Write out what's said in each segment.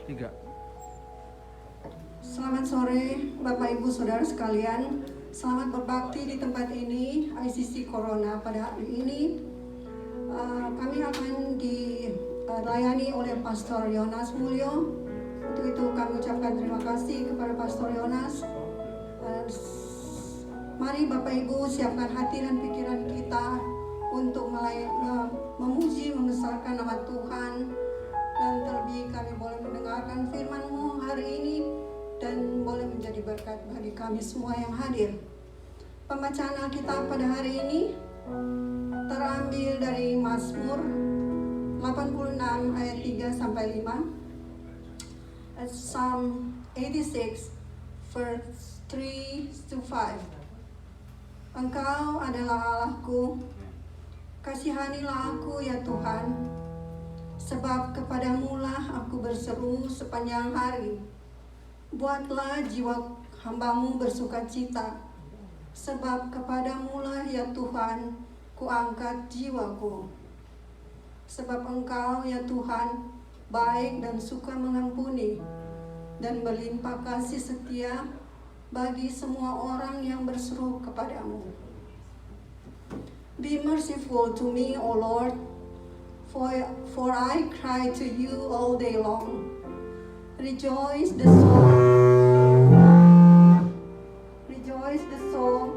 3. Selamat sore Bapak Ibu Saudara sekalian. Selamat berbakti di tempat ini ICC Corona pada hari ini. Kami akan dilayani oleh Pastor Yonas Mulyo. Untuk itu kami ucapkan terima kasih kepada Pastor Yonas. Mari Bapak Ibu siapkan hati dan pikiran kita untuk memuji, membesarkan nama Tuhan. Dan terlebih kami boleh mendengarkan firman-Mu hari ini dan boleh menjadi berkat bagi kami semua yang hadir. Pembacaan Alkitab pada hari ini terambil dari Mazmur 86 ayat 3 sampai 5. Psalm 86 verse 3 to 5. Engkau adalah Allahku, kasihanilah aku ya Tuhan. Sebab kepadamu-lah aku berseru sepanjang hari. Buatlah jiwa hamba-Mu bersukacita. Sebab kepadamu-lah ya Tuhan, kuangkat jiwaku. Sebab Engkau ya Tuhan, baik dan suka mengampuni, dan berlimpah kasih setia bagi semua orang yang berseru kepadamu. Be merciful to me, O Lord, for I cry to you all day long. Rejoice the soul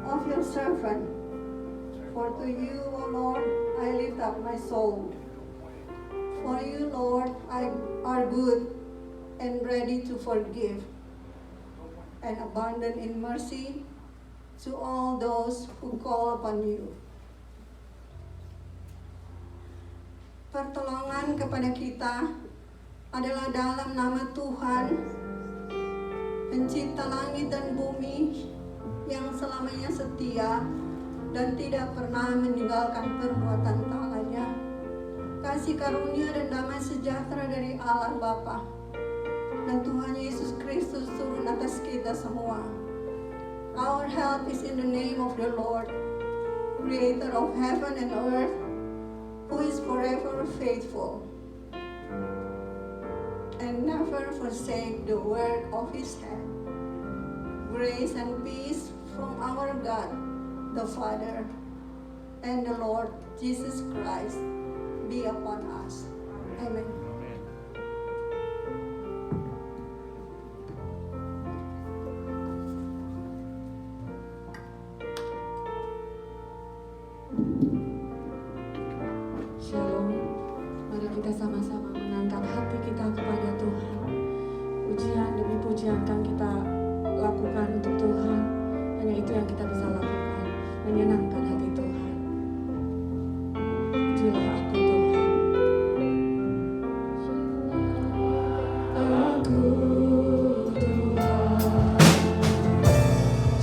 of your servant. For to you, O Lord, I lift up my soul. For you, Lord, are good and ready to forgive, and abundant in mercy to all those who call upon you. Pertolongan kepada kita adalah dalam nama Tuhan, pencipta langit dan bumi, yang selamanya setia dan tidak pernah meninggalkan perbuatan tangannya. Kasih karunia dan damai sejahtera dari Allah Bapa dan Tuhan Yesus Kristus turun atas kita semua. Our help is in the name of the Lord, Creator of heaven and earth, who is forever faithful and never forsake the work of his hand. Grace and peace from our God, the Father, and the Lord Jesus Christ be upon us. Amen. Shalom, mari kita sama-sama mengangkat hati kita kepada Tuhan. Pujian demi pujian kan kita lakukan untuk Tuhan. Hanya itu yang kita bisa lakukan, menyenangkan hati Tuhan. Pujilah aku Tuhan. Aku Tuhan,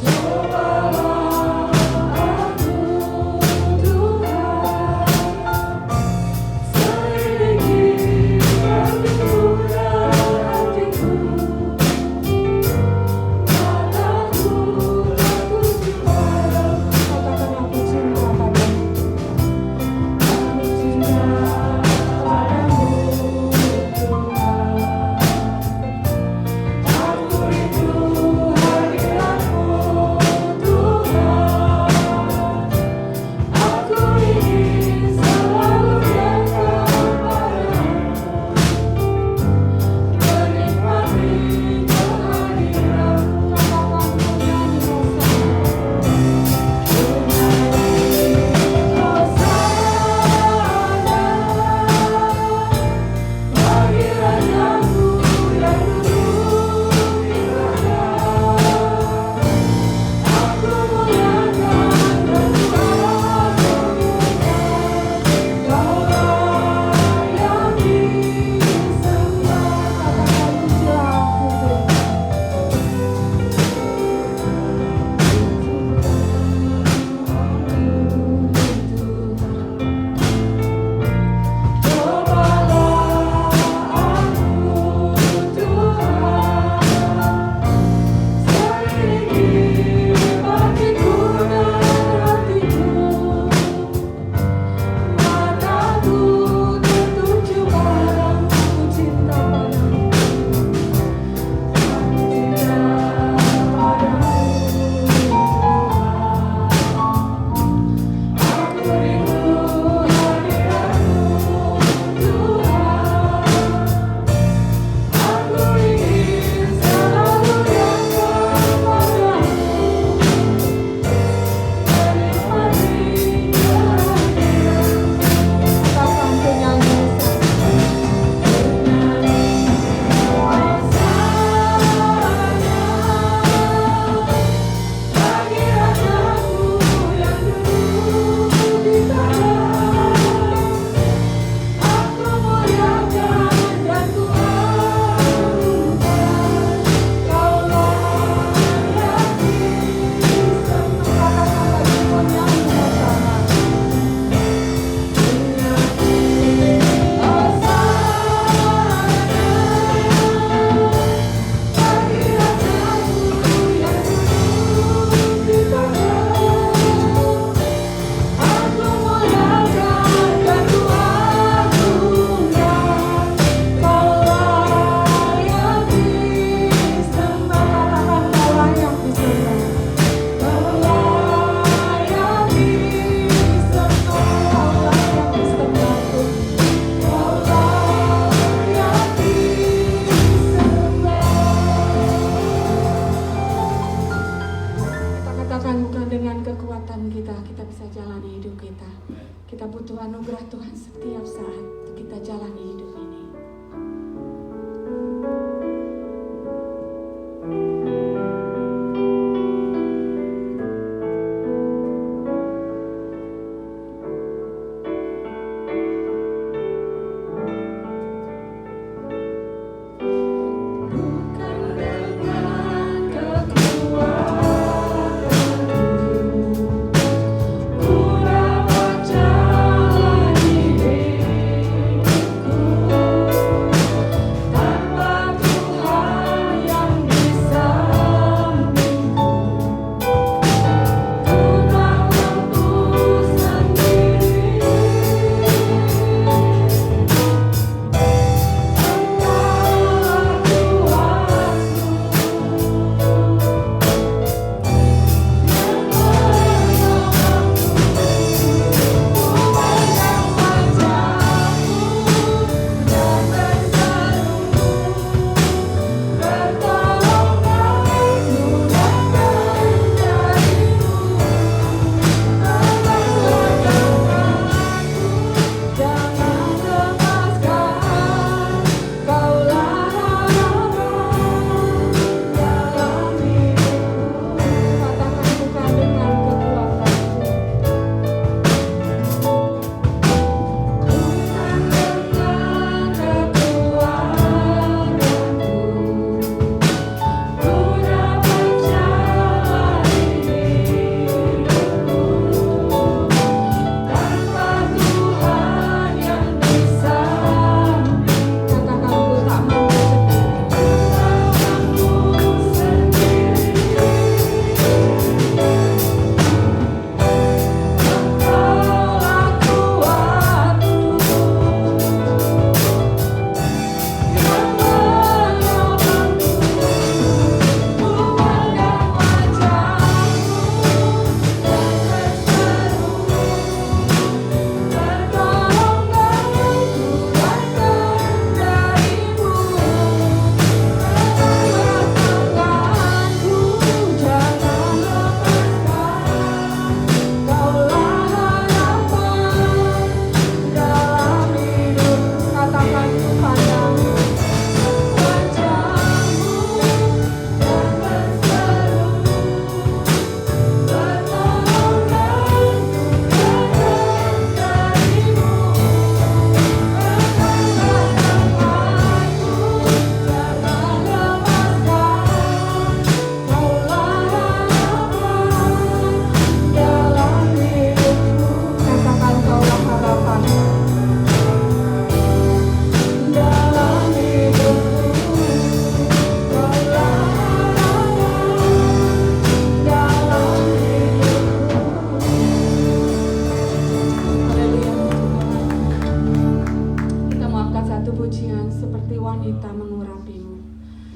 cobalah aku Tuhan. Selidiki pikiran hatiku, mataku takut kepadamu. Katakan aku cinta padamu. Aku cinta padamu Tuhan.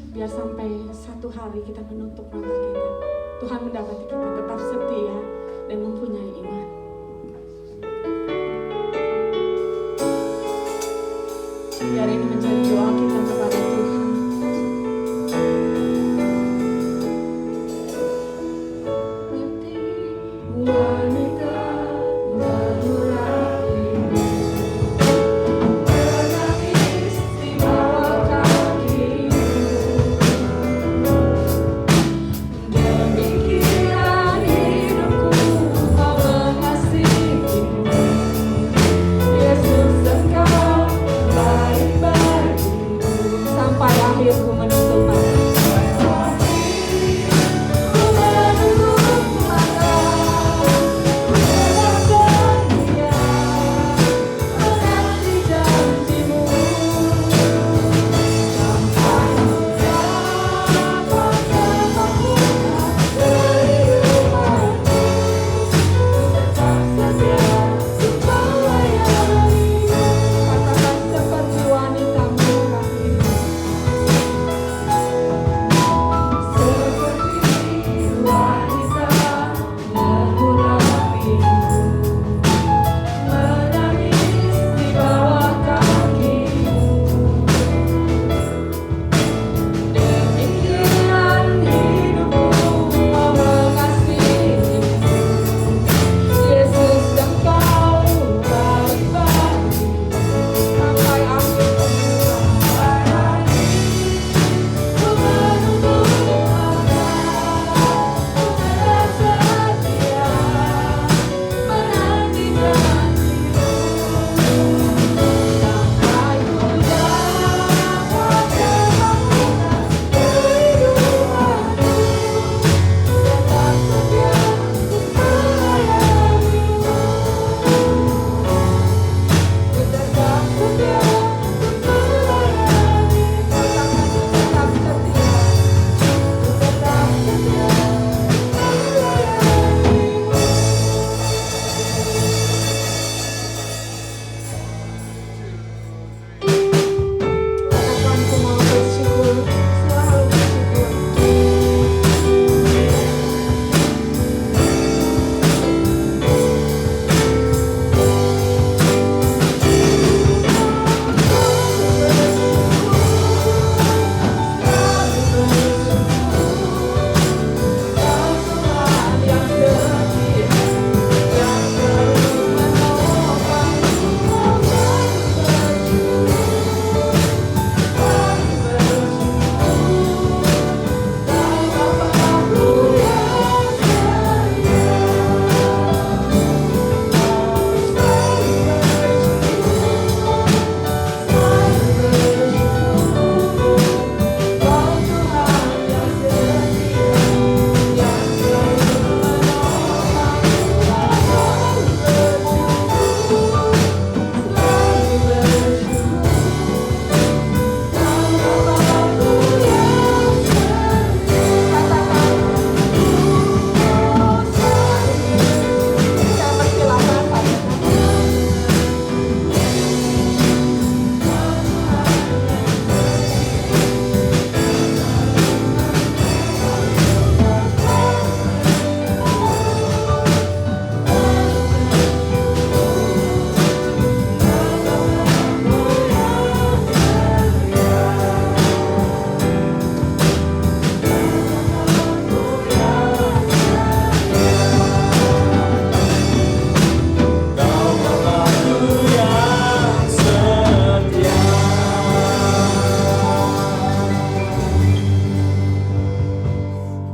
biar sampai satu hari kita menutup mata kita, Tuhan mendapati kita tetap setia dan mempunyai iman. Biar ini menjadi doa kita kepada Tuhan. Wanita menuratimu, menangis di bawah kakimu. Demikian hidupku, kau mengasihimu. Yesus, Engkau baik bagiku. Sampai akhirku menutup mata.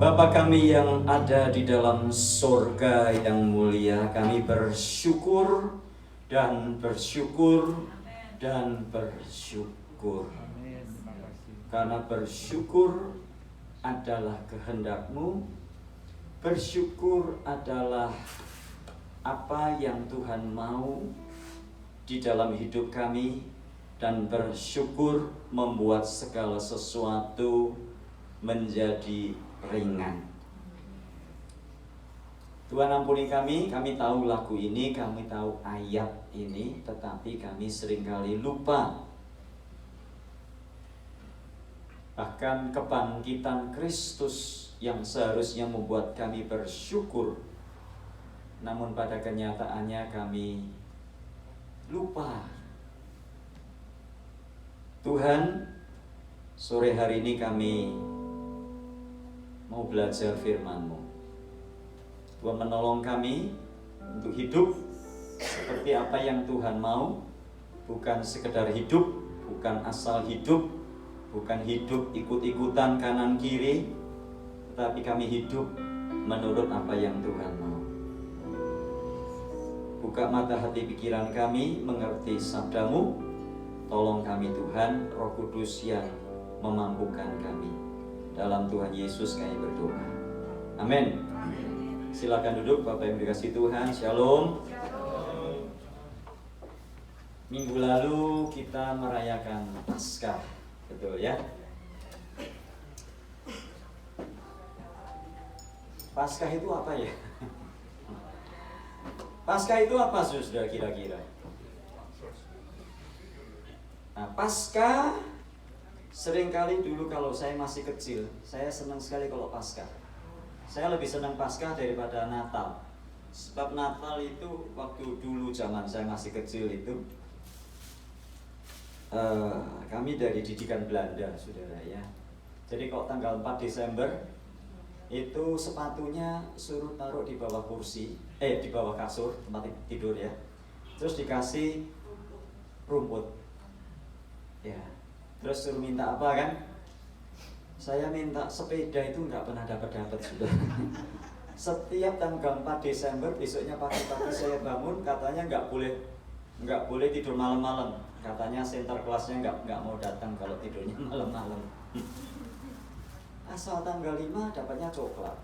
Bapa kami yang ada di dalam sorga yang mulia, kami bersyukur dan bersyukur dan bersyukur. Karena bersyukur adalah kehendak-Mu, bersyukur adalah apa yang Tuhan mau di dalam hidup kami, dan bersyukur membuat segala sesuatu menjadi ringan. Tuhan ampuni kami tahu lagu ini, kami tahu ayat ini, tetapi kami seringkali lupa Bahkan kebangkitan Kristus yang seharusnya membuat kami bersyukur, namun pada kenyataannya kami lupa. Tuhan, sore hari ini kami mau belajar firman-Mu. Tuhan menolong kami untuk hidup seperti apa yang Tuhan mau, bukan sekedar hidup, bukan asal hidup, bukan hidup ikut-ikutan kanan kiri, tetapi kami hidup menurut apa yang Tuhan mau. Buka mata hati pikiran kami, mengerti sabda-Mu. Tolong kami Tuhan, Roh Kudus yang memampukan kami. Dalam Tuhan Yesus kami berdoa. Amin. Silakan duduk Bapak yang dikasihi Tuhan. Shalom. Minggu lalu kita merayakan Paskah, betul ya? Paskah itu apa ya? Paskah itu apa saudara kira-kira? Nah, Paskah seringkali dulu kalau saya masih kecil, saya senang sekali kalau Paskah. Saya lebih senang Paskah daripada Natal. Sebab Natal itu waktu dulu zaman saya masih kecil itu, kami dari didikan Belanda, saudara ya. Jadi kalau tanggal 4 Desember itu sepatunya suruh taruh di bawah kursi, di bawah kasur tempat tidur ya. Terus dikasih rumput. Ya, terus suruh minta apa kan? Saya minta sepeda, itu nggak pernah dapat sudah. Setiap tanggal 4 Desember besoknya pagi-pagi saya bangun, katanya nggak boleh tidur malam-malam. Katanya center kelasnya nggak mau datang kalau tidurnya malam-malam. Asal tanggal 5 dapatnya coklat.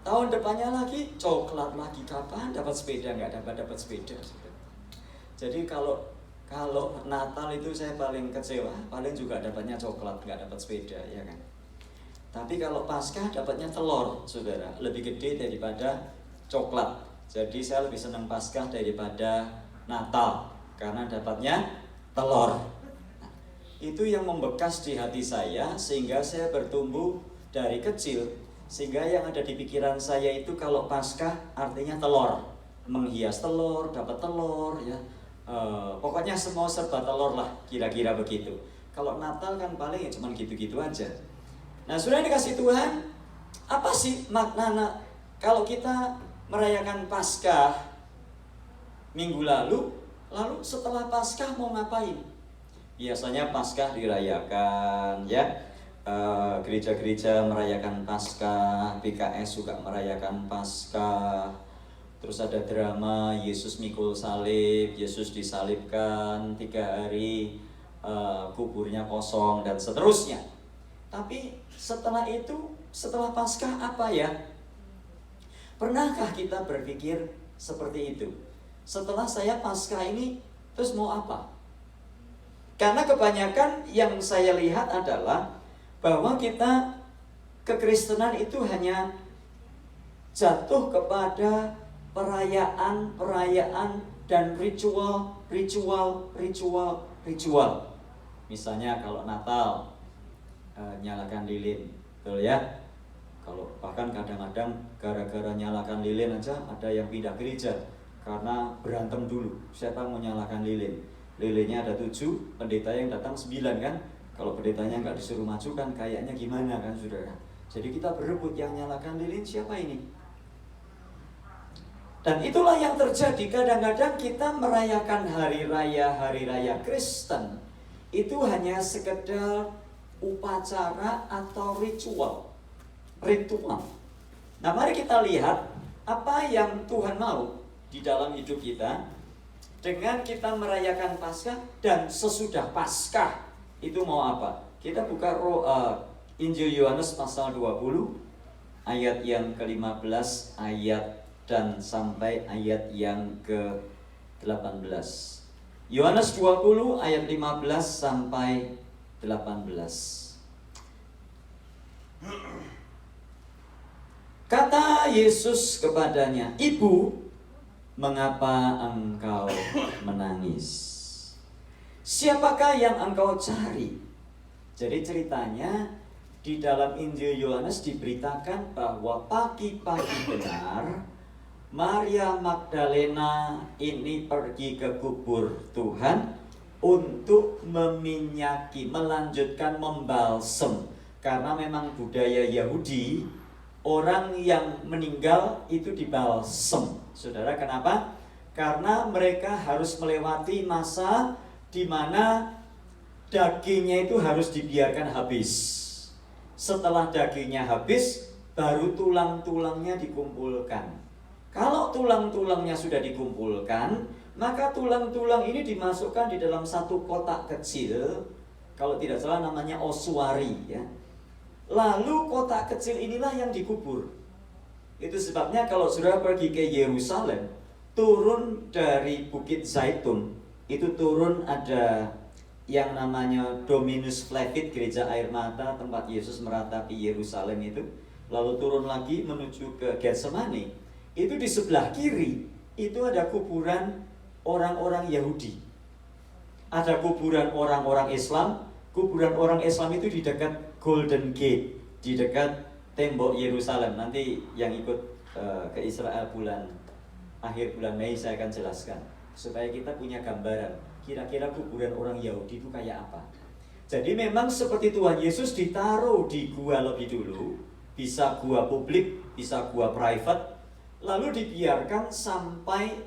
Tahun depannya lagi coklat lagi, kapan dapat sepeda? Nggak dapat sepeda. Jadi kalau Natal itu saya paling kecewa, paling juga dapatnya coklat, nggak dapat sepeda, ya kan? Tapi kalau Paskah dapatnya telur, saudara, lebih gede daripada coklat. Jadi saya lebih senang Paskah daripada Natal, karena dapatnya telur. Itu yang membekas di hati saya, sehingga saya bertumbuh dari kecil, sehingga yang ada di pikiran saya itu kalau Paskah artinya telur, menghias telur, dapat telur, ya. Pokoknya semua serba telur lah, kira-kira begitu. Kalau Natal kan paling ya cuma gitu-gitu aja. Nah, sudah dikasih Tuhan, apa sih makna kalau kita merayakan Paskah minggu lalu setelah Paskah mau ngapain? Biasanya Paskah dirayakan ya, gereja-gereja merayakan Paskah, PKS juga merayakan Paskah. Terus ada drama Yesus mikul salib, Yesus disalibkan 3 hari, kuburnya kosong dan seterusnya. Tapi setelah itu, setelah Paskah apa ya? Pernahkah kita berpikir seperti itu? Setelah saya Paskah ini, terus mau apa? Karena kebanyakan yang saya lihat adalah bahwa kita kekristenan itu hanya jatuh kepada perayaan dan ritual. Misalnya kalau Natal nyalakan lilin, betul ya? Kalau bahkan kadang-kadang gara-gara nyalakan lilin aja ada yang pindah gereja karena berantem dulu. Siapa mau nyalakan lilin? Lilinnya ada 7, pendeta yang datang 9 kan? Kalau pendetanya nggak disuruh maju kan kayaknya gimana kan saudara? Jadi kita berebut yang nyalakan lilin siapa ini? Dan itulah yang terjadi, kadang-kadang kita merayakan hari raya Kristen itu hanya sekedar upacara atau ritual. Nah, mari kita lihat apa yang Tuhan mau di dalam hidup kita dengan kita merayakan Paskah dan sesudah Paskah itu mau apa? Kita buka Injil Yohanes pasal 20 ayat yang ke-15 dan sampai ayat yang ke-18. Yohanes 20 ayat 15 sampai 18. Kata Yesus kepadanya, "Ibu, mengapa engkau menangis? Siapakah yang engkau cari?" Jadi ceritanya di dalam Injil Yohanes diberitakan bahwa pagi-pagi benar Maria Magdalena ini pergi ke kubur Tuhan untuk meminyaki, melanjutkan membalsem. Karena memang budaya Yahudi, orang yang meninggal itu dibalsem. Saudara, kenapa? Karena mereka harus melewati masa di mana dagingnya itu harus dibiarkan habis. Setelah dagingnya habis, baru tulang-tulangnya dikumpulkan. Kalau tulang-tulangnya sudah dikumpulkan, maka tulang-tulang ini dimasukkan di dalam satu kotak kecil. Kalau tidak salah namanya ossuary ya. Lalu kotak kecil inilah yang dikubur. Itu sebabnya kalau saudara pergi ke Yerusalem, turun dari Bukit Zaitun, itu turun ada yang namanya Dominus Flevit, gereja air mata tempat Yesus meratapi Yerusalem itu. Lalu turun lagi menuju ke Getsemani. Itu di sebelah kiri itu ada kuburan orang-orang Yahudi. Ada kuburan orang-orang Islam. Kuburan orang Islam itu di dekat Golden Gate, di dekat tembok Yerusalem. Nanti yang ikut ke Israel akhir bulan Mei saya akan jelaskan, supaya kita punya gambaran kira-kira kuburan orang Yahudi itu kayak apa. Jadi memang seperti Tuhan Yesus ditaruh di gua lebih dulu, bisa gua publik, bisa gua private, lalu dibiarkan sampai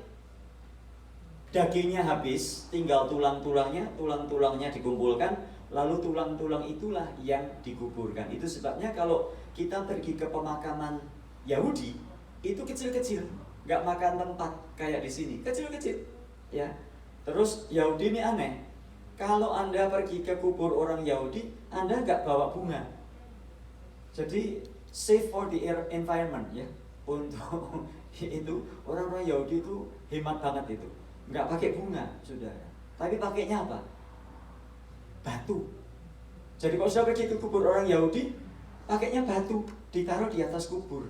dagingnya habis, tinggal tulang-tulangnya dikumpulkan, lalu tulang-tulang itulah yang dikuburkan. Itu sebabnya kalau kita pergi ke pemakaman Yahudi, itu kecil-kecil, nggak makan tempat kayak di sini, kecil-kecil, ya. Terus Yahudi ini aneh, kalau Anda pergi ke kubur orang Yahudi, Anda nggak bawa bunga. Jadi save for the environment ya. Untuk itu orang-orang Yahudi itu hemat banget itu, nggak pakai bunga, saudara. Tapi pakainya apa? Batu. Jadi kalau sudah pergi ke kubur orang Yahudi, pakainya batu, ditaruh di atas kubur.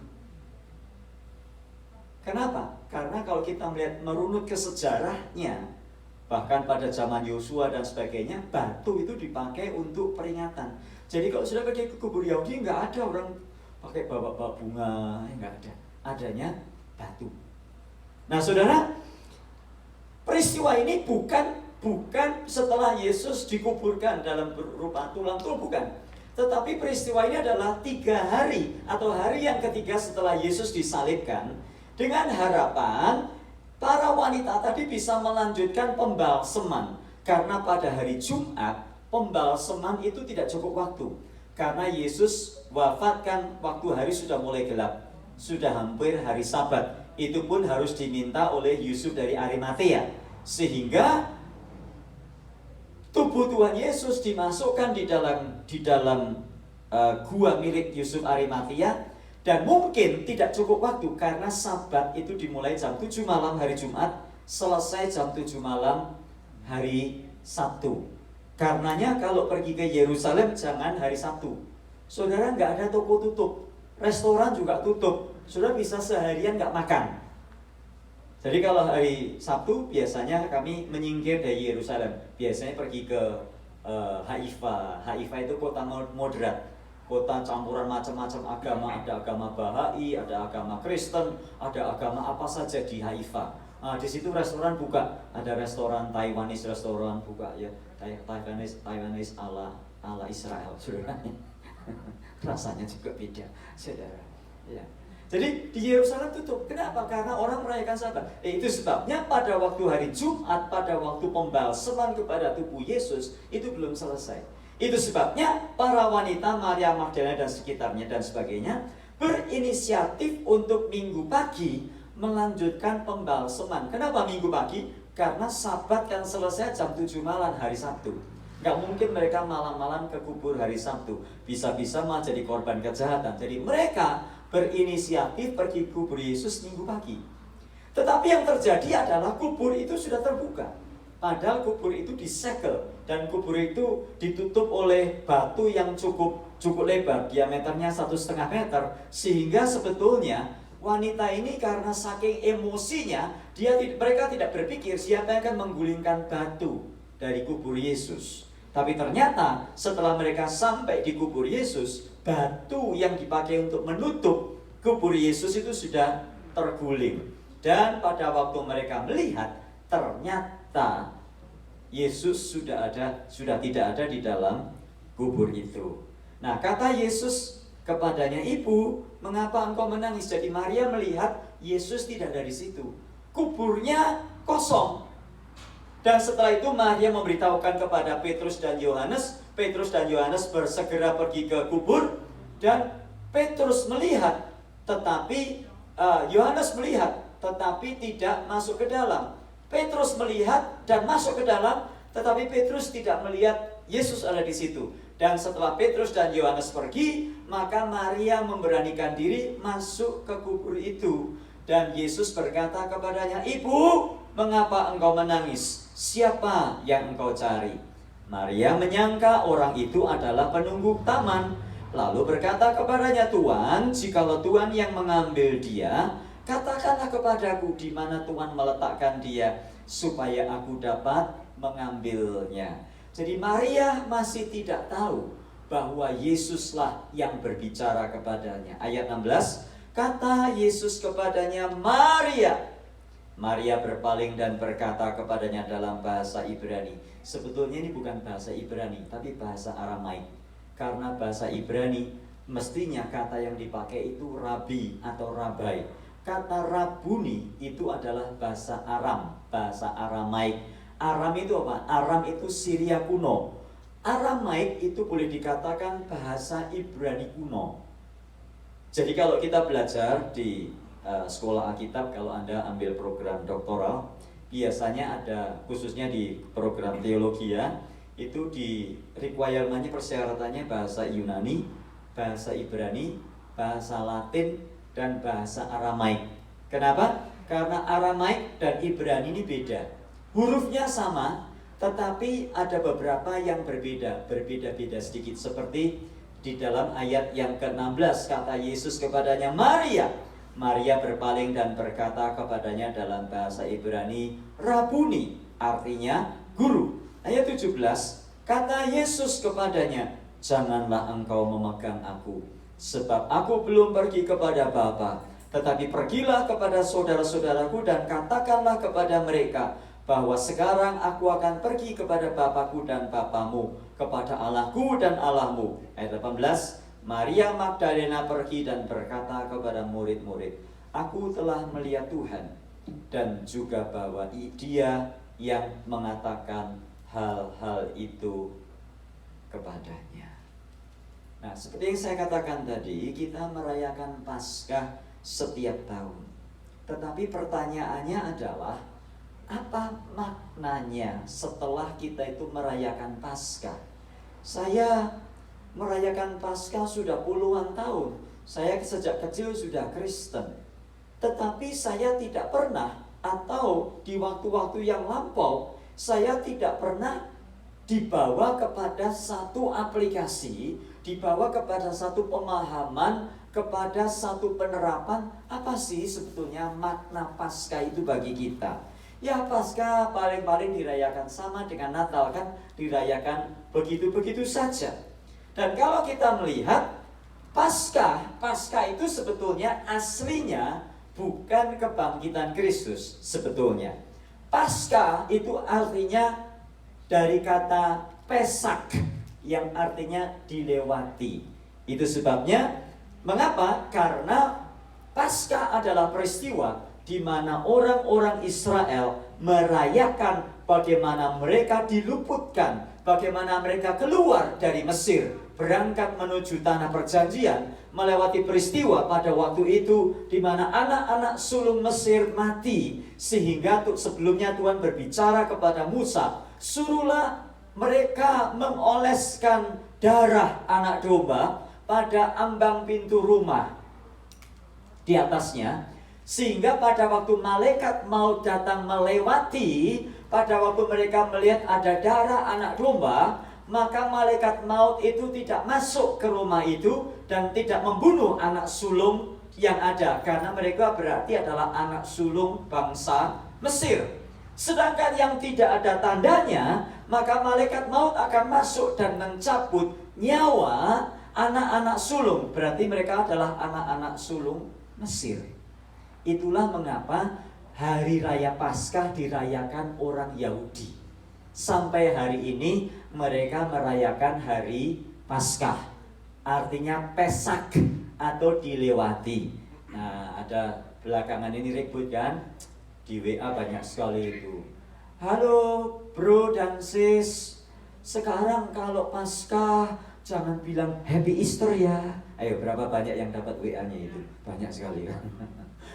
Kenapa? Karena kalau kita melihat merunut ke sejarahnya, bahkan pada zaman Yosua dan sebagainya, batu itu dipakai untuk peringatan. Jadi kalau sudah pergi ke kubur Yahudi, nggak ada orang pakai bawa bunga, nggak ada. Adanya batu. Nah saudara, peristiwa ini bukan setelah Yesus dikuburkan dalam berupa tulang, bukan. Tetapi peristiwa ini adalah 3 hari atau hari yang ketiga setelah Yesus disalibkan, dengan harapan para wanita tadi bisa melanjutkan pembalseman. Karena pada hari Jumat, pembalseman itu tidak cukup waktu. Karena Yesus wafatkan waktu hari sudah mulai gelap, sudah hampir hari Sabat. Itu pun harus diminta oleh Yusuf dari Arimatea, sehingga tubuh Tuhan Yesus dimasukkan di dalam gua milik Yusuf Arimatea. Dan mungkin tidak cukup waktu karena Sabat itu dimulai jam 7 malam hari Jumat, selesai jam 7 malam hari Sabtu. Karenanya kalau pergi ke Yerusalem jangan hari Sabtu. Saudara, nggak ada toko tutup, restoran juga tutup, saudara bisa seharian nggak makan. Jadi kalau hari Sabtu biasanya kami menyingkir dari Yerusalem, biasanya pergi ke Haifa. Haifa itu kota moderat, kota campuran macam-macam agama. Ada agama Bahai, ada agama Kristen, ada agama apa saja di Haifa. Nah, di situ restoran buka, ada restoran Taiwanese, restoran buka ya, Taiwanese ala Israel, saudara. Rasanya juga beda, saudara. Ya. Jadi di Yerusalem tutup. Kenapa? Karena orang merayakan Sabat. Itu sebabnya pada waktu hari Jumat, pada waktu pembalseman kepada tubuh Yesus itu belum selesai. Itu sebabnya para wanita Maria Magdalena dan sekitarnya dan sebagainya berinisiatif untuk minggu pagi melanjutkan pembalseman. Kenapa minggu pagi? Karena Sabat kan selesai jam 7 malam hari Sabtu. Gak mungkin mereka malam-malam ke kubur hari Sabtu. Bisa-bisa malah jadi korban kejahatan. Jadi mereka berinisiatif pergi kubur Yesus minggu pagi. Tetapi yang terjadi adalah kubur itu sudah terbuka. Padahal kubur itu disegel dan kubur itu ditutup oleh batu yang cukup lebar, diameternya 1,5 meter, sehingga sebetulnya wanita ini karena saking emosinya, mereka tidak berpikir siapa yang akan menggulingkan batu dari kubur Yesus. Tapi ternyata setelah mereka sampai di kubur Yesus, batu yang dipakai untuk menutup kubur Yesus itu sudah terguling. Dan pada waktu mereka melihat, ternyata Yesus sudah tidak ada di dalam kubur itu. Nah, kata Yesus kepadanya, "Ibu, mengapa engkau menangis?" Jadi Maria melihat Yesus tidak ada di situ. Kuburnya kosong. Dan setelah itu Maria memberitahukan kepada Petrus dan Yohanes. Petrus dan Yohanes bersegera pergi ke kubur. Dan Petrus melihat, tetapi Yohanes melihat, tetapi tidak masuk ke dalam. Petrus melihat dan masuk ke dalam, tetapi Petrus tidak melihat Yesus ada di situ. Dan setelah Petrus dan Yohanes pergi, maka Maria memberanikan diri masuk ke kubur itu. Dan Yesus berkata kepadanya, "Ibu, mengapa engkau menangis? Siapa yang engkau cari?" Maria menyangka orang itu adalah penunggu taman. Lalu berkata kepadanya, "Tuan, jikalau Tuhan yang mengambil dia, katakanlah kepadaku di mana Tuhan meletakkan dia, supaya aku dapat mengambilnya." Jadi Maria masih tidak tahu bahwa Yesuslah yang berbicara kepadanya. Ayat 16, kata Yesus kepadanya, "Maria." Maria berpaling dan berkata kepadanya dalam bahasa Ibrani. Sebetulnya ini bukan bahasa Ibrani, tapi bahasa Aramaik. Karena bahasa Ibrani mestinya kata yang dipakai itu rabi atau rabai. Kata rabuni itu adalah bahasa Aram, bahasa Aramaik. Aram itu apa? Aram itu Syria kuno. Aramaik itu boleh dikatakan bahasa Ibrani kuno. Jadi kalau kita belajar di sekolah Alkitab, kalau Anda ambil program doktoral, biasanya ada, khususnya di program teologi ya, itu di requirement-nya, persyaratannya bahasa Yunani, bahasa Ibrani, bahasa Latin, dan bahasa Aramaik. Kenapa? Karena Aramaik dan Ibrani ini beda. Hurufnya sama, tetapi ada beberapa yang berbeda-beda sedikit. Seperti di dalam ayat yang ke-16, kata Yesus kepadanya, "Maria." Maria berpaling dan berkata kepadanya dalam bahasa Ibrani, "Rabuni," artinya guru. Ayat 17, kata Yesus kepadanya, "Janganlah engkau memegang aku, sebab aku belum pergi kepada Bapa, tetapi pergilah kepada saudara-saudaraku dan katakanlah kepada mereka bahwa sekarang aku akan pergi kepada Bapakku dan Bapamu, kepada Allahku dan Allahmu." Ayat 18, Maria Magdalena pergi dan berkata kepada murid-murid, "Aku telah melihat Tuhan, dan juga bahwa Dia yang mengatakan hal-hal itu kepadanya." Nah, seperti yang saya katakan tadi, kita merayakan Paskah setiap tahun. Tetapi pertanyaannya adalah, apa maknanya setelah kita itu merayakan Paskah? Saya merayakan Paskah sudah puluhan tahun. Saya sejak kecil sudah Kristen. Tetapi saya tidak pernah, atau di waktu-waktu yang lampau, saya tidak pernah dibawa kepada satu aplikasi, dibawa kepada satu pemahaman, kepada satu penerapan, apa sih sebetulnya makna Paskah itu bagi kita. Ya, Paskah paling-paling dirayakan sama dengan Natal, kan, dirayakan begitu-begitu saja. Dan kalau kita melihat Paskah itu sebetulnya aslinya bukan kebangkitan Kristus sebetulnya. Paskah itu artinya dari kata Pesak, yang artinya dilewati. Itu sebabnya, mengapa? Karena Paskah adalah peristiwa di mana orang-orang Israel merayakan bagaimana mereka diluputkan, bagaimana mereka keluar dari Mesir, berangkat menuju tanah perjanjian, melewati peristiwa pada waktu itu di mana anak-anak sulung Mesir mati, sehingga sebelumnya Tuhan berbicara kepada Musa, "Suruhlah mereka mengoleskan darah anak domba pada ambang pintu rumah di atasnya, sehingga pada waktu malaikat maut datang melewati, pada waktu mereka melihat ada darah anak domba, maka malaikat maut itu tidak masuk ke rumah itu dan tidak membunuh anak sulung yang ada, karena mereka berarti adalah anak sulung bangsa Mesir. Sedangkan yang tidak ada tandanya maka malaikat maut akan masuk dan mencabut nyawa anak-anak sulung. Berarti mereka adalah anak-anak sulung Mesir. Itulah mengapa hari raya Paskah dirayakan orang Yahudi. Sampai hari ini mereka merayakan hari Paskah, artinya Pesak atau dilewati. Nah, ada belakangan ini ribut kan, di WA banyak sekali itu. Halo bro dan sis, sekarang kalau Paskah jangan bilang Happy Easter ya. Ayo, berapa banyak yang dapat WA-nya itu? Banyak sekali kan.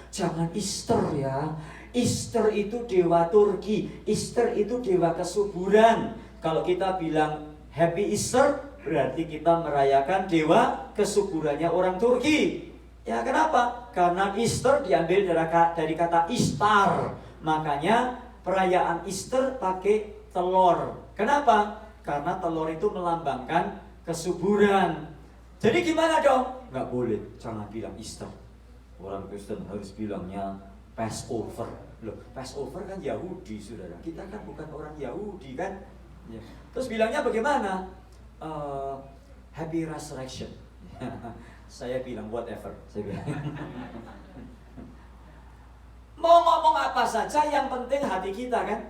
Jangan Easter ya. Easter itu dewa Turki, Easter itu dewa kesuburan. Kalau kita bilang Happy Easter, berarti kita merayakan dewa kesuburannya orang Turki. Ya, kenapa? Karena Easter diambil dari kata Ishtar. Makanya perayaan Easter pakai telur. Kenapa? Karena telur itu melambangkan kesuburan. Jadi gimana dong? Nggak boleh, jangan bilang Easter. Orang Kristen harus bilangnya Passover. Loh, Passover kan Yahudi, saudara. Kita kan bukan orang Yahudi kan? Ya. Terus bilangnya bagaimana? Happy Resurrection. Saya bilang whatever. Saya bilang. Mau ngomong apa saja, yang penting hati kita kan.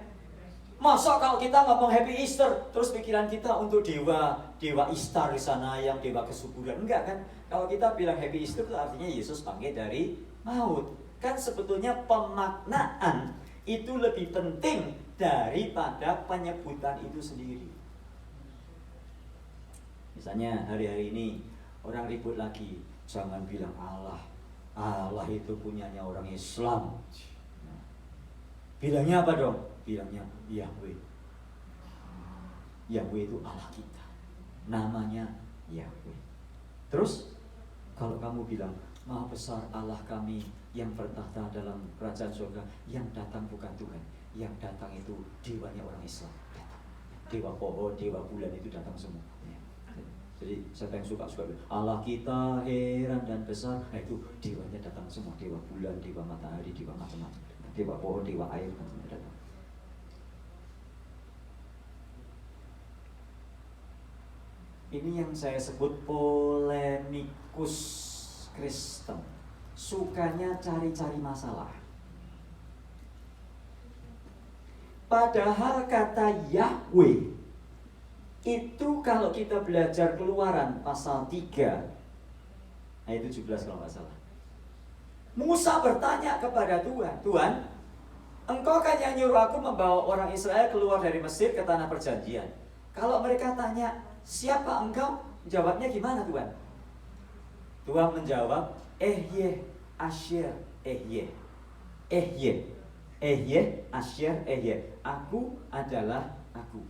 Masa kalau kita ngomong Happy Easter, terus pikiran kita untuk dewa Ishtar di sana yang dewa kesuburan, enggak kan? Kalau kita bilang Happy Easter itu artinya Yesus bangkit dari maut. Kan sebetulnya pemaknaan itu lebih penting daripada penyebutan itu sendiri. Misalnya hari-hari ini orang ribut lagi, jangan bilang Allah. Allah itu punyanya orang Islam. Bilangnya apa dong? Bilangnya Yahweh. Yahweh itu Allah kita. Namanya Yahweh. Terus kalau kamu bilang Maha besar Allah kami yang bertahta dalam kerajaan surga, yang datang bukan Tuhan, yang datang itu dewanya orang Islam. Dewa pohon, dewa bulan itu datang semua. Jadi siapa yang suka Allah kita heran dan besar, nah itu dewanya datang semua. Dewa bulan, dewa matahari, dewa macam-macam, dewa pohon, dewa air, macam-macam datang. Ini yang saya sebut polemikus Kristen. Sukanya cari-cari masalah. Padahal kata Yahweh itu kalau kita belajar Keluaran pasal 3 ayat 17 kalau nggak salah. Musa bertanya kepada Tuhan, Tuhan, Engkau kan yang nyuruh aku membawa orang Israel keluar dari Mesir ke tanah perjanjian. Kalau mereka tanya, siapa engkau? Jawabnya gimana Tuhan? Tuhan menjawab, Ehye, Asyer, Ehye. Ehye, Ehye, Asyer, Ehye. Aku adalah aku.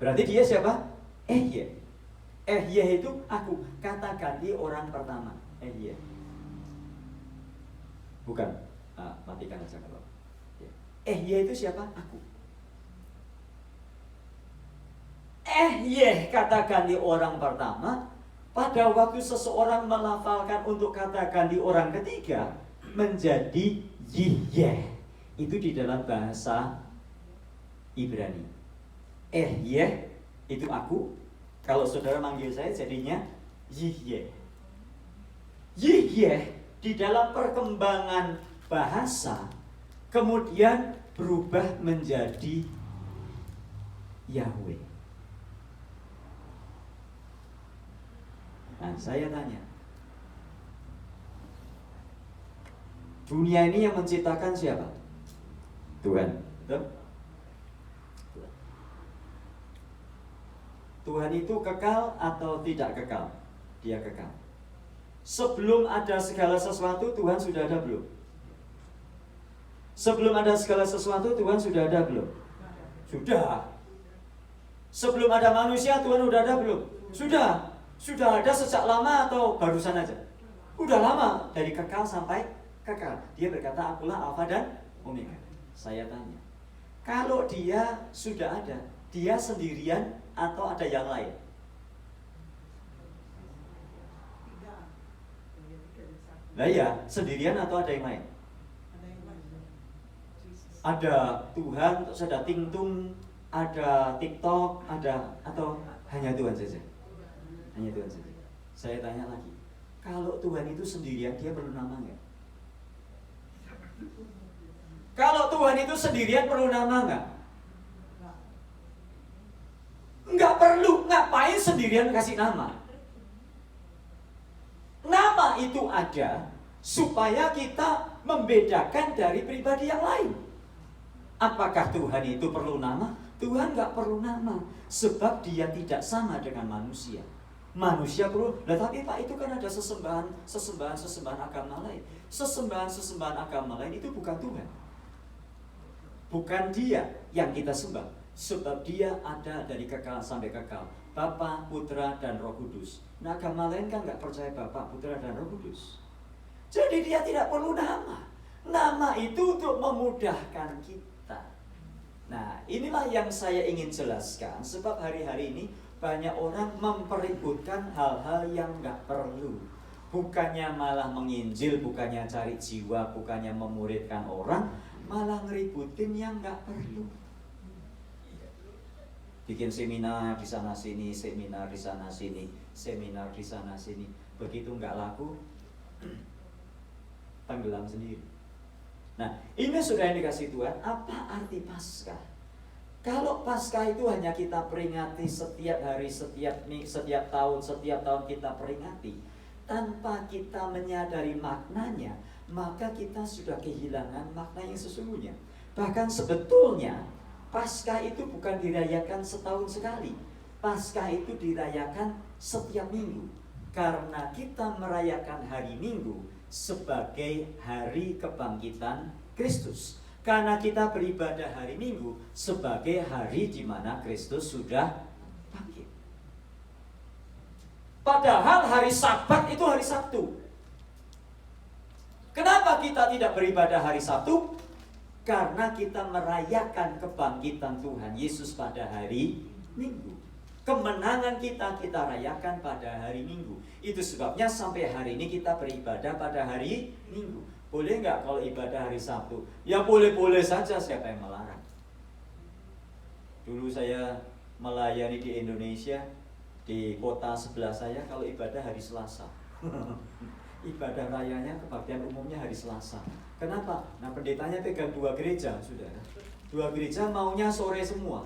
Berarti dia siapa? Ehye. Ehye itu aku. Kata ganti orang pertama. Ehye. Bukan. Matikan aja kalau. Ehye itu siapa? Aku. Ehye kata ganti orang pertama. Pada waktu seseorang melafalkan untuk kata ganti orang ketiga menjadi Yihyeh. Itu di dalam bahasa Ibrani. Ehye itu aku. Kalau saudara manggil saya jadinya Yihyeh. Yihyeh di dalam perkembangan bahasa kemudian berubah menjadi Yahweh. Nah, saya tanya, dunia ini yang menciptakan siapa? Tuhan, betul? Tuhan itu kekal atau tidak kekal? Dia kekal. Sebelum ada segala sesuatu, Tuhan sudah ada belum? Sebelum ada segala sesuatu, Tuhan sudah ada belum? Sudah. Sebelum ada manusia, Tuhan sudah ada belum? Sudah. Sudah ada sejak lama atau barusan aja? Udah lama, dari kekal sampai kekal. Dia berkata, akulah Alfa dan Omega. Saya tanya, kalau dia sudah ada, dia sendirian atau ada yang lain? Nah ya, sendirian atau ada yang lain? ada Tuhan, terus ada Tingtung, ada TikTok, atau hanya Tuhan saja? Hanya Tuhan saja. Saya tanya lagi, kalau Tuhan itu sendirian, dia perlu nama nggak? Kalau Tuhan itu sendirian perlu nama nggak? Nggak perlu. Ngapain sendirian kasih nama? Nama itu ada supaya kita membedakan dari pribadi yang lain. Apakah Tuhan itu perlu nama? Tuhan nggak perlu nama, sebab dia tidak sama dengan manusia. Manusia perlu, tapi Pak, itu kan ada sesembahan agama lain. Sesembahan agama lain itu bukan Tuhan. Bukan dia yang kita sembah, sebab dia ada dari kekal sampai kekal. Bapa, Putra, dan Roh Kudus. Nah, agama lain kan nggak percaya Bapa, Putra, dan Roh Kudus. Jadi dia tidak perlu nama. Nama itu untuk memudahkan kita. Nah, inilah yang saya ingin jelaskan, sebab hari-hari ini banyak orang mempeributkan hal-hal yang nggak perlu. Bukannya malah menginjil, bukannya cari jiwa, bukannya memuridkan orang, malah ngeributin yang nggak perlu. Bikin seminar di sana sini, seminar di sana sini, seminar di sana sini. Begitu nggak laku, tenggelam sendiri. Nah, ini sudah yang dikasih Tuhan. Apa arti Paskah? Kalau Paskah itu hanya kita peringati setiap hari, setiap tahun kita peringati, tanpa kita menyadari maknanya, maka kita sudah kehilangan makna yang sesungguhnya. Bahkan sebetulnya Paskah itu bukan dirayakan setahun sekali. Paskah itu dirayakan setiap minggu. Karena kita merayakan hari Minggu sebagai hari kebangkitan Kristus. Karena kita beribadah hari Minggu sebagai hari di mana Kristus sudah bangkit. Padahal hari Sabat itu hari Sabtu. Kenapa kita tidak beribadah hari Sabtu? Karena kita merayakan kebangkitan Tuhan Yesus pada hari Minggu. Kemenangan kita rayakan pada hari Minggu. Itu sebabnya sampai hari ini kita beribadah pada hari Minggu. Boleh nggak kalau ibadah hari Sabtu? Ya boleh-boleh saja, siapa yang melarang? Dulu saya melayani di Indonesia, di kota sebelah saya, kalau ibadah hari Selasa. Ibadah rayanya, kebaktian umumnya hari Selasa. Kenapa? Nah, pendetanya pegang 2 gereja, saudara. 2 gereja maunya sore semua.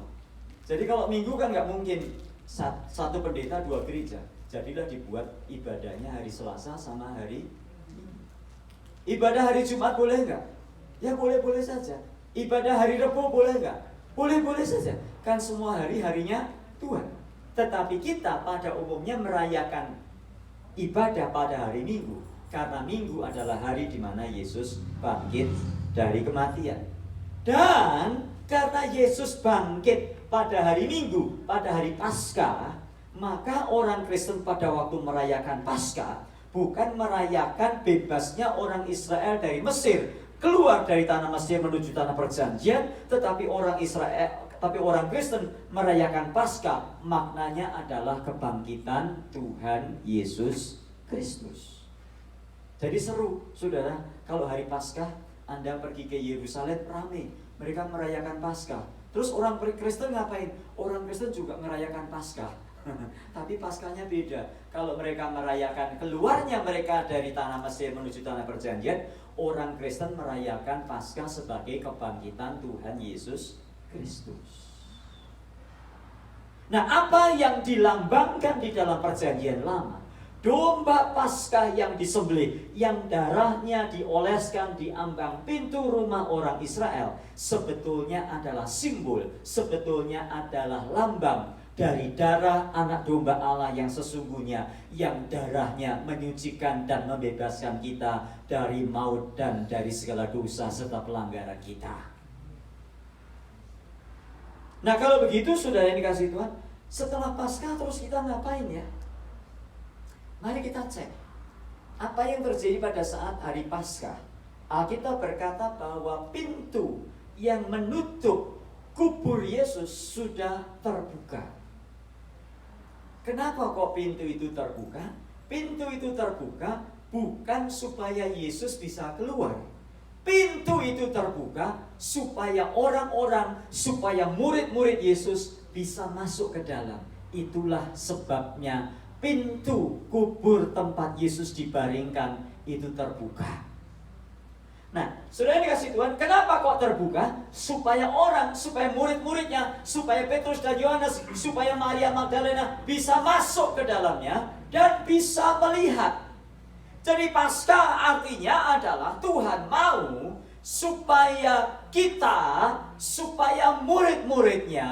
Jadi kalau Minggu kan nggak mungkin satu pendeta 2 gereja. Jadilah dibuat ibadahnya hari Selasa sama hari Minggu. Ibadah hari Jumat boleh nggak? Ya boleh-boleh saja. Ibadah hari Rebo boleh nggak? Boleh-boleh saja. Kan semua hari-harinya Tuhan. Tetapi kita pada umumnya merayakan ibadah pada hari Minggu, karena Minggu adalah hari di mana Yesus bangkit dari kematian. Dan karena Yesus bangkit pada hari Minggu, pada hari Paskah, maka orang Kristen pada waktu merayakan Paskah bukan merayakan bebasnya orang Israel dari Mesir, keluar dari tanah Mesir menuju tanah perjanjian, tetapi orang Kristen merayakan Paskah, maknanya adalah kebangkitan Tuhan Yesus Kristus. Jadi seru, saudara, kalau hari Paskah Anda pergi ke Yerusalem, ramai, mereka merayakan Paskah. Terus orang Kristen ngapain? Orang Kristen juga merayakan Paskah. Tapi Paskahnya beda. Kalau mereka merayakan keluarnya mereka dari tanah Mesir menuju tanah perjanjian, orang Kristen merayakan Paskah sebagai kebangkitan Tuhan Yesus Kristus. Nah, apa yang dilambangkan di dalam perjanjian lama? Domba Paskah yang disembelih, yang darahnya dioleskan di ambang pintu rumah orang Israel, sebetulnya adalah simbol, sebetulnya adalah lambang dari darah anak domba Allah yang sesungguhnya, yang darahnya menyucikan dan membebaskan kita dari maut dan dari segala dosa serta pelanggaran kita. Nah, kalau begitu saudara yang dikasihi Tuhan, setelah Paskah terus kita ngapain ya? Mari kita cek apa yang terjadi pada saat hari Paskah. Alkitab berkata bahwa pintu yang menutup kubur Yesus sudah terbuka. Kenapa kok pintu itu terbuka? Pintu itu terbuka bukan supaya Yesus bisa keluar, pintu itu terbuka supaya supaya murid-murid Yesus bisa masuk ke dalam. Itulah sebabnya pintu kubur tempat Yesus dibaringkan itu terbuka. Nah, saudara dikasih Tuhan, kenapa kok terbuka? Supaya murid-muridnya, supaya Petrus dan Yohanes, supaya Maria Magdalena bisa masuk ke dalamnya dan bisa melihat. Jadi Paskah artinya adalah Tuhan mau supaya murid-muridnya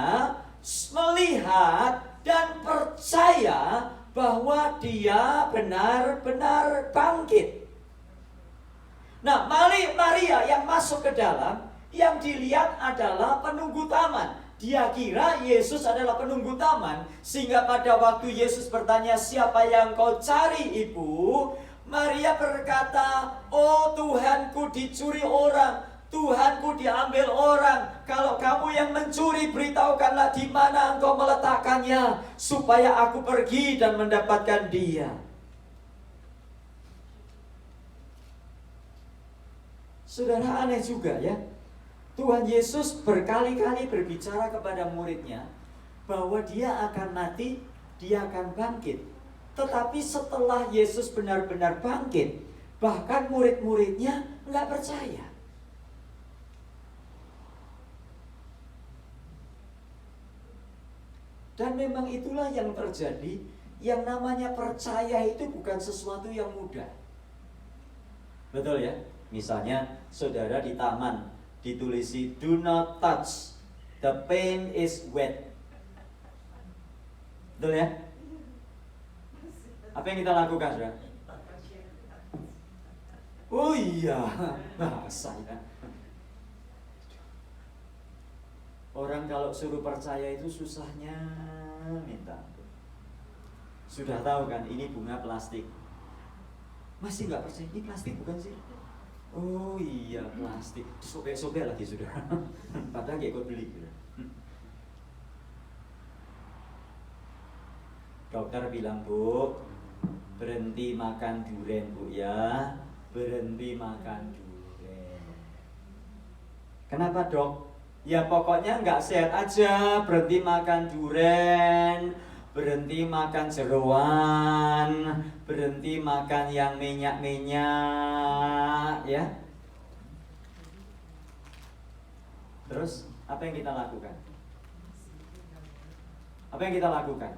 melihat dan percaya bahwa Dia benar-benar bangkit. Nah, Maria yang masuk ke dalam, yang dilihat adalah penunggu taman. Dia kira Yesus adalah penunggu taman, sehingga pada waktu Yesus bertanya, "Siapa yang kau cari, Ibu?" Maria berkata, "Oh Tuhanku, dicuri orang, Tuhanku diambil orang. Kalau kamu yang mencuri, beritahukanlah di mana engkau meletakkannya, supaya aku pergi dan mendapatkan dia." Saudara, aneh juga ya. Tuhan Yesus berkali-kali berbicara kepada muridnya bahwa dia akan mati, dia akan bangkit. Tetapi setelah Yesus benar-benar bangkit, bahkan murid-muridnya nggak percaya. Dan memang itulah yang terjadi. Yang namanya percaya itu bukan sesuatu yang mudah. Betul ya? Misalnya saudara di taman ditulisi "Do not touch, the paint is wet." Betul ya? Apa yang kita lakukan, saudara? Oh iya, bahasa ya. Orang kalau suruh percaya itu susahnya minta ampun. Sudah tahu kan, ini bunga plastik. Masih nggak percaya, ini plastik bukan sih? Oh iya, plastik. Sobek-sobek lagi sudah. Padahal gak ikut beli. Dokter bilang, "Bu, berhenti makan durian, Bu ya. Berhenti makan durian." Kenapa, Dok? Ya pokoknya nggak sehat aja. Berhenti makan durian, berhenti makan jeroan, berhenti makan yang minyak-minyak, ya. Terus apa yang kita lakukan? Apa yang kita lakukan?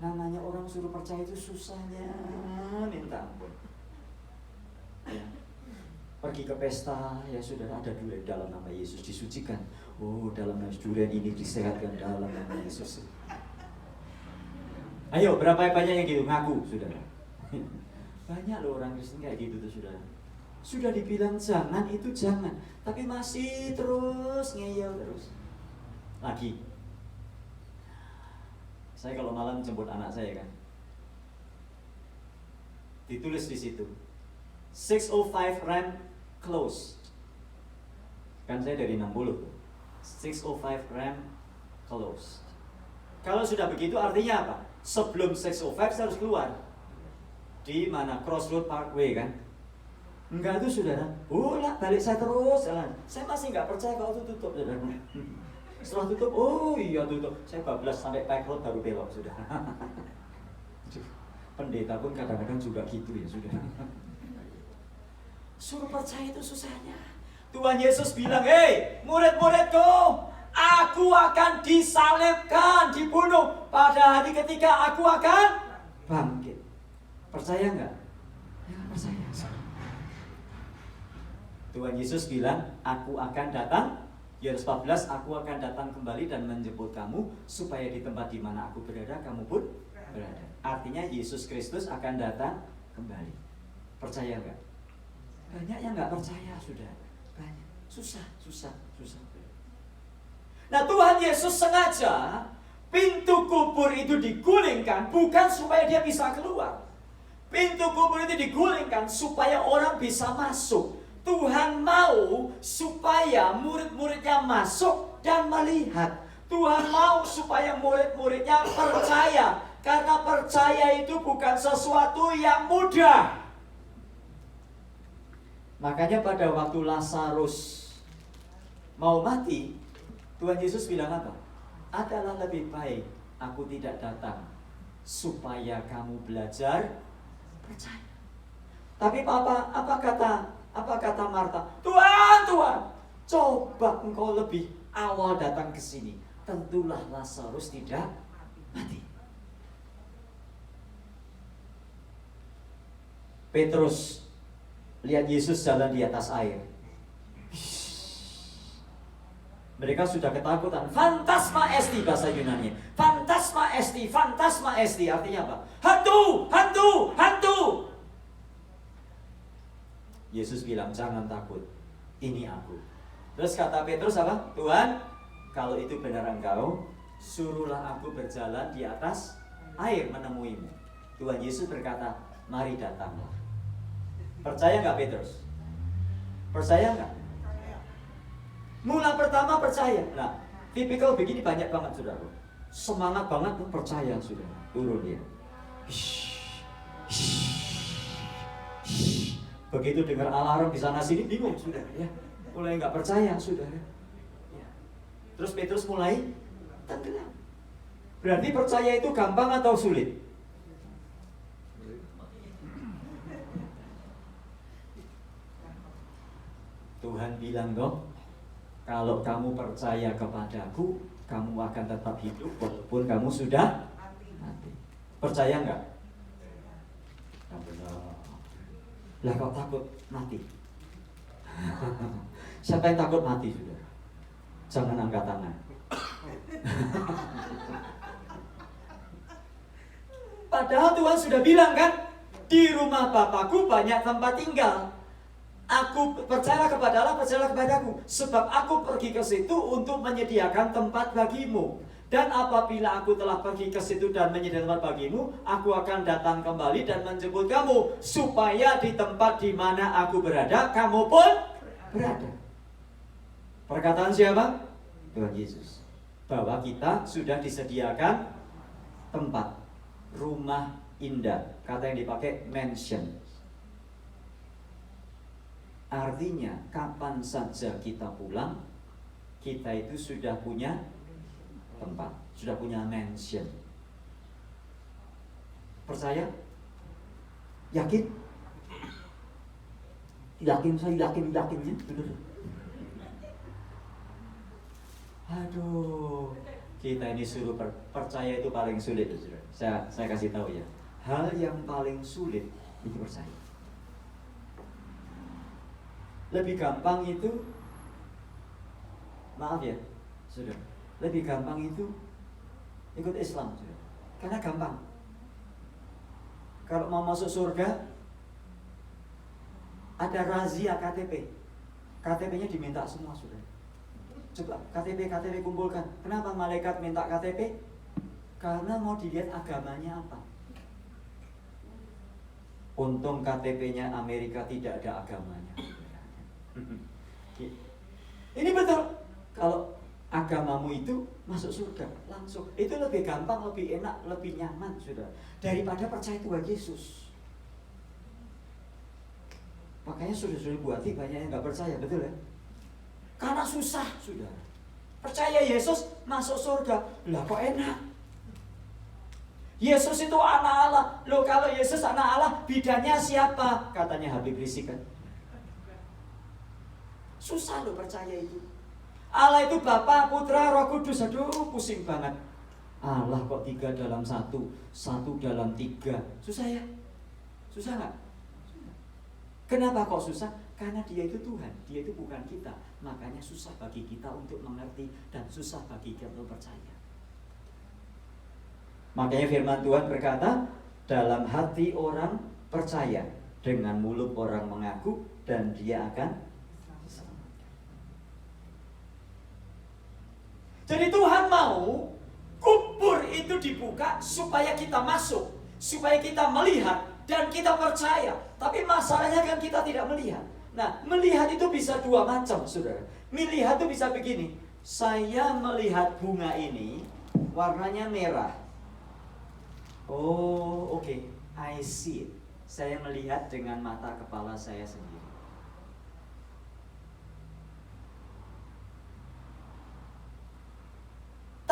Namanya orang suruh percaya itu susahnya minta ampun. Ya. Pergi ke pesta, ya sudah ada durian, dalam nama Yesus disucikan. Oh, dalam nama durian ini disehatkan dalam nama Yesus. Ayo, berapa banyak yang gitu ngaku, saudara? Banyak loh orang Kristen kayak gitu tuh, saudara. Sudah dibilang jangan, itu jangan, tapi masih terus ngeyel terus. Lagi, saya kalau malam jemput anak saya kan, ditulis di situ 6:05 rem close. Kan saya dari 60. 6:05 rem close. Kalau sudah begitu artinya apa? Sebelum 6:05 saya harus keluar. Di mana? Crossroad Parkway kan? Enggak tuh saudara. Lah balik saya terus jalan. Saya masih nggak percaya kalau itu tutup, saudara. Setelah tutup, oh iya tutup. Saya bablas sampai Pike Road baru belok, saudara. Pendeta pun kadang-kadang juga gitu ya, saudara. Suruh percaya itu susahnya. Tuhan Yesus bilang, "Hei murid-muridku, aku akan disalibkan, dibunuh. Pada hari ketika aku akan bangkit." Percaya nggak? Ya percaya. Tuhan Yesus bilang, "Aku akan datang." Yohanes 14, "Aku akan datang kembali dan menjemput kamu, supaya di tempat di mana aku berada, kamu pun berada." Artinya Yesus Kristus akan datang kembali. Percaya nggak? Banyak yang nggak percaya, sudah banyak. Susah. Nah, Tuhan Yesus sengaja pintu kubur itu digulingkan bukan supaya dia bisa keluar. Pintu kubur itu digulingkan supaya orang bisa masuk. Tuhan mau supaya murid-muridnya masuk dan melihat. Tuhan mau supaya murid-muridnya percaya. Karena percaya itu bukan sesuatu yang mudah. Makanya pada waktu Lazarus mau mati, Tuhan Yesus bilang apa? Adalah lebih baik aku tidak datang supaya kamu belajar percaya. Tapi apa kata Marta? Tuhan, coba engkau lebih awal datang ke sini, tentulah Lazarus tidak mati. Petrus lihat Yesus jalan di atas air. Mereka sudah ketakutan. Fantasma esti bahasa Yunani. Fantasma esti artinya apa? Hantu. Yesus bilang, jangan takut, ini aku. Terus kata Petrus apa? Tuhan, kalau itu benar engkau, suruhlah aku berjalan di atas air menemuimu. Tuhan Yesus berkata, mari datanglah. Percaya nggak Petrus? Percaya nggak? Mula pertama percaya. Nah, tipikal begini banyak banget saudara. Semangat banget tuh percaya sudah. Turun dia. Begitu dengar alarm di sana sini bingung sudah ya. Mulai nggak percaya sudah ya. Terus Petrus mulai tenggelam. Berarti percaya itu gampang atau sulit? Tuhan bilang dong, kalau kamu percaya kepadaku, kamu akan tetap hidup walaupun kamu sudah mati. Percaya nggak? Lah kok takut mati? Siapa yang takut mati sudah? Jangan angkat tangan. Padahal Tuhan sudah bilang kan, di rumah Bapakku banyak tempat tinggal. Aku percayalah kepada Allah, percayalah kepadaku, sebab aku pergi ke situ untuk menyediakan tempat bagimu. Dan apabila aku telah pergi ke situ dan menyediakan tempat bagimu, aku akan datang kembali dan menjemput kamu, supaya di tempat di mana aku berada, kamu pun berada. Perkataan siapa? Tuhan Yesus. Bahwa kita sudah disediakan tempat, rumah indah. Kata yang dipakai mansion. Artinya kapan saja kita pulang, kita itu sudah punya tempat, sudah punya mansion. Percaya? Yakin? Saya yakinnya. Aduh, kita ini suruh percaya itu paling sulit. Saya kasih tahu ya. Hal yang paling sulit itu percaya. Lebih gampang itu, maaf ya, sudah. Lebih gampang itu ikut Islam, sudah. Karena gampang. Kalau mau masuk surga, ada razia KTP. KTP-nya diminta semua, sudah. Coba KTP kumpulkan. Kenapa malaikat minta KTP? Karena mau dilihat agamanya apa. Untung KTP-nya Amerika tidak ada agamanya. Ini betul. Kalau agamamu itu masuk surga langsung, itu lebih gampang, lebih enak, lebih nyaman sudah, daripada percaya Tuhan Yesus. Makanya sudah buati banyak yang nggak percaya, betul ya? Karena susah sudah. Percaya Yesus masuk surga, lah kok enak? Yesus itu anak Allah. Loh, kalau Yesus anak Allah, bidannya siapa? Katanya Habib Rizik kan. Susah loh percaya itu. Allah itu Bapa, Putra, Roh Kudus. Aduh, pusing banget. Allah kok 3 dalam 1, 1 dalam 3. Susah ya? Susah gak? Kenapa kok susah? Karena dia itu Tuhan, dia itu bukan kita. Makanya susah bagi kita untuk mengerti, dan susah bagi kita untuk percaya. Makanya firman Tuhan berkata, dalam hati orang percaya, dengan mulut orang mengaku, dan dia akan. Jadi Tuhan mau kubur itu dibuka supaya kita masuk, supaya kita melihat dan kita percaya. Tapi masalahnya kan kita tidak melihat. Nah, melihat itu bisa 2 macam, saudara. Melihat itu bisa begini. Saya melihat bunga ini warnanya merah. Oh, oke. I see it. Saya melihat dengan mata kepala saya sendiri.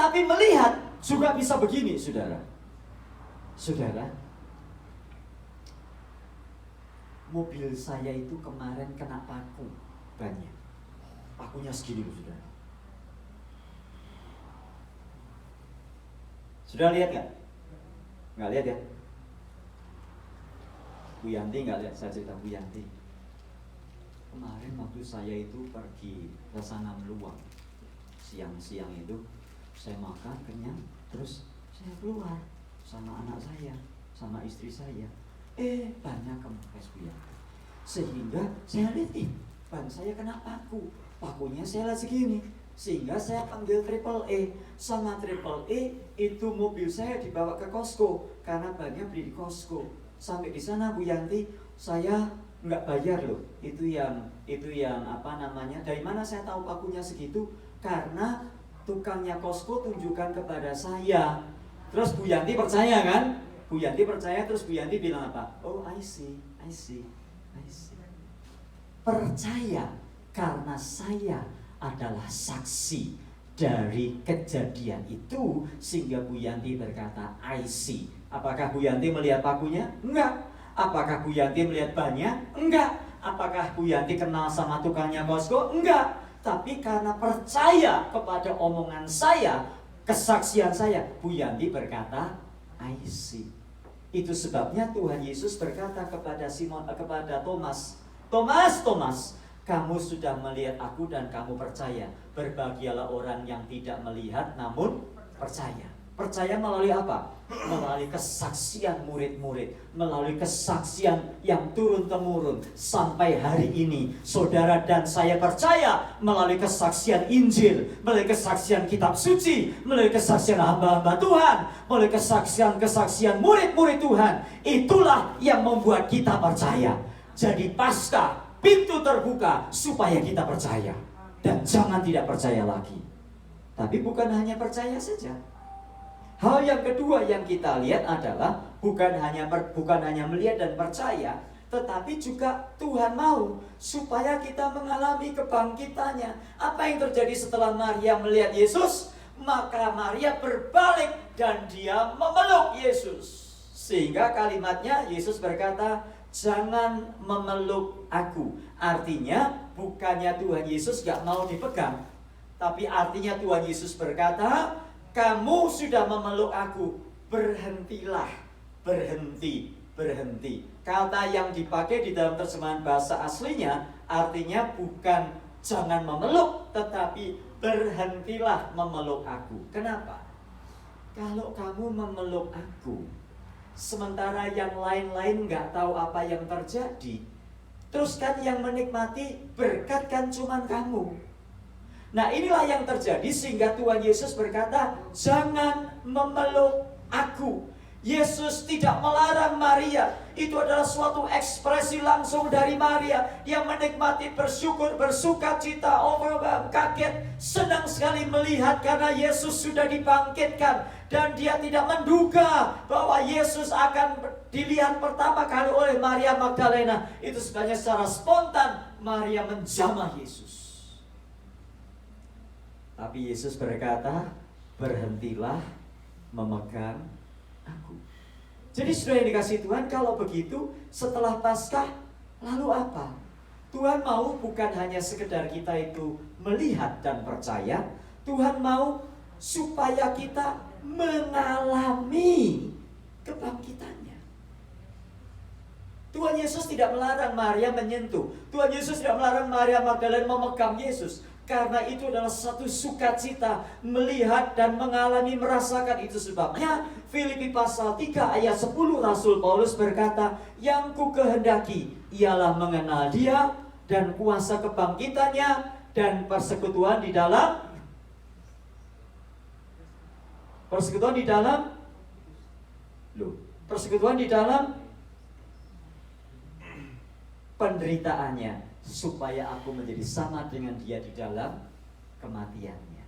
Tapi melihat juga bisa begini, saudara. Saudara, mobil saya itu kemarin kena paku banyak. Pakunya segini loh, saudara. Sudah lihat nggak? Nggak lihat ya? Bu Yanti nggak lihat, saya cerita Bu Yanti. Kemarin waktu saya itu pergi ke sana meluang, siang-siang itu saya makan kenyang, terus saya keluar sama anak saya, sama istri saya. Banyak kempes Bu Yanti. Sehingga saya lihat, ban saya kena paku, pakunya saya lihat segini. Sehingga saya panggil Triple E. Sama Triple E itu mobil saya dibawa ke Costco karena banyak beli di Costco. Sampai di sana Bu Yanti, saya nggak bayar loh. Itu yang apa namanya? Dari mana saya tahu pakunya segitu? Karena tukangnya Costco tunjukkan kepada saya. Terus Bu Yanti percaya kan? Bu Yanti percaya, terus Bu Yanti bilang apa? Oh, I see. Percaya karena saya adalah saksi dari kejadian itu, sehingga Bu Yanti berkata I see. Apakah Bu Yanti melihat pakunya? Enggak. Apakah Bu Yanti melihat bannya? Enggak. Apakah Bu Yanti kenal sama tukangnya Costco? Enggak. Tapi karena percaya kepada omongan saya, kesaksian saya, Bu Yanti berkata I see. Itu sebabnya Tuhan Yesus berkata kepada Thomas, Thomas, kamu sudah melihat aku dan kamu percaya. Berbahagialah orang yang tidak melihat namun percaya. Percaya melalui apa? Melalui kesaksian murid-murid, melalui kesaksian yang turun-temurun sampai hari ini. Saudara dan saya percaya melalui kesaksian Injil, melalui kesaksian kitab suci, melalui kesaksian hamba-hamba Tuhan, melalui kesaksian murid-murid Tuhan. Itulah yang membuat kita percaya. Jadi Paskah, pintu terbuka supaya kita percaya. Dan jangan tidak percaya lagi. Tapi bukan hanya percaya saja. Hal yang kedua yang kita lihat adalah bukan hanya melihat dan percaya, tetapi juga Tuhan mau supaya kita mengalami kebangkitannya. Apa yang terjadi setelah Maria melihat Yesus? Maka Maria berbalik dan dia memeluk Yesus. Sehingga kalimatnya Yesus berkata, jangan memeluk aku. Artinya bukannya Tuhan Yesus gak mau dipegang, tapi artinya Tuhan Yesus berkata, kamu sudah memeluk aku, berhentilah. Berhenti. Kata yang dipakai di dalam terjemahan bahasa aslinya artinya bukan jangan memeluk, tetapi berhentilah memeluk aku. Kenapa? Kalau kamu memeluk aku, sementara yang lain-lain nggak tahu apa yang terjadi, terus kan yang menikmati berkat kan cuman kamu. Nah inilah yang terjadi sehingga Tuhan Yesus berkata, jangan memeluk aku. Yesus tidak melarang Maria. Itu adalah suatu ekspresi langsung dari Maria. Dia menikmati, bersyukur, bersuka cita, overwhelmed, kaget, senang sekali melihat karena Yesus sudah dibangkitkan. Dan dia tidak menduga bahwa Yesus akan dilihat pertama kali oleh Maria Magdalena. Itu sebenarnya secara spontan Maria menjamah Yesus. Tapi Yesus berkata, berhentilah memegang aku. Jadi sudah yang dikasih Tuhan, kalau begitu setelah Paskah lalu apa? Tuhan mau bukan hanya sekedar kita itu melihat dan percaya. Tuhan mau supaya kita mengalami kebangkitannya. Tuhan Yesus tidak melarang Maria menyentuh. Tuhan Yesus tidak melarang Maria Magdalena memegang Yesus. Karena itu adalah satu sukacita melihat dan mengalami, merasakan. Itu sebabnya Filipi pasal 3 ayat 10 Rasul Paulus berkata, yang ku kehendaki ialah mengenal dia dan kuasa kebangkitannya dan persekutuan di dalam penderitaannya, supaya aku menjadi sama dengan dia di dalam kematiannya.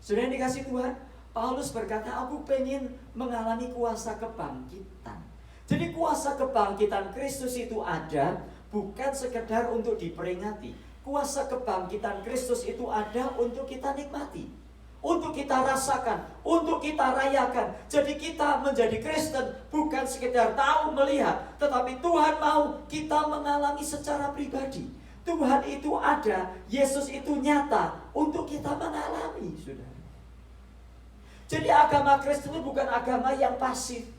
Sudah dikasih Tuhan, Paulus berkata, aku pengen mengalami kuasa kebangkitan. Jadi kuasa kebangkitan Kristus itu ada bukan sekedar untuk diperingati. Kuasa kebangkitan Kristus itu ada untuk kita nikmati, untuk kita rasakan, untuk kita rayakan. Jadi kita menjadi Kristen bukan sekedar tahu melihat, tetapi Tuhan mau kita mengalami secara pribadi. Tuhan itu ada, Yesus itu nyata untuk kita mengalami, saudara. Jadi agama Kristen itu bukan agama yang pasif,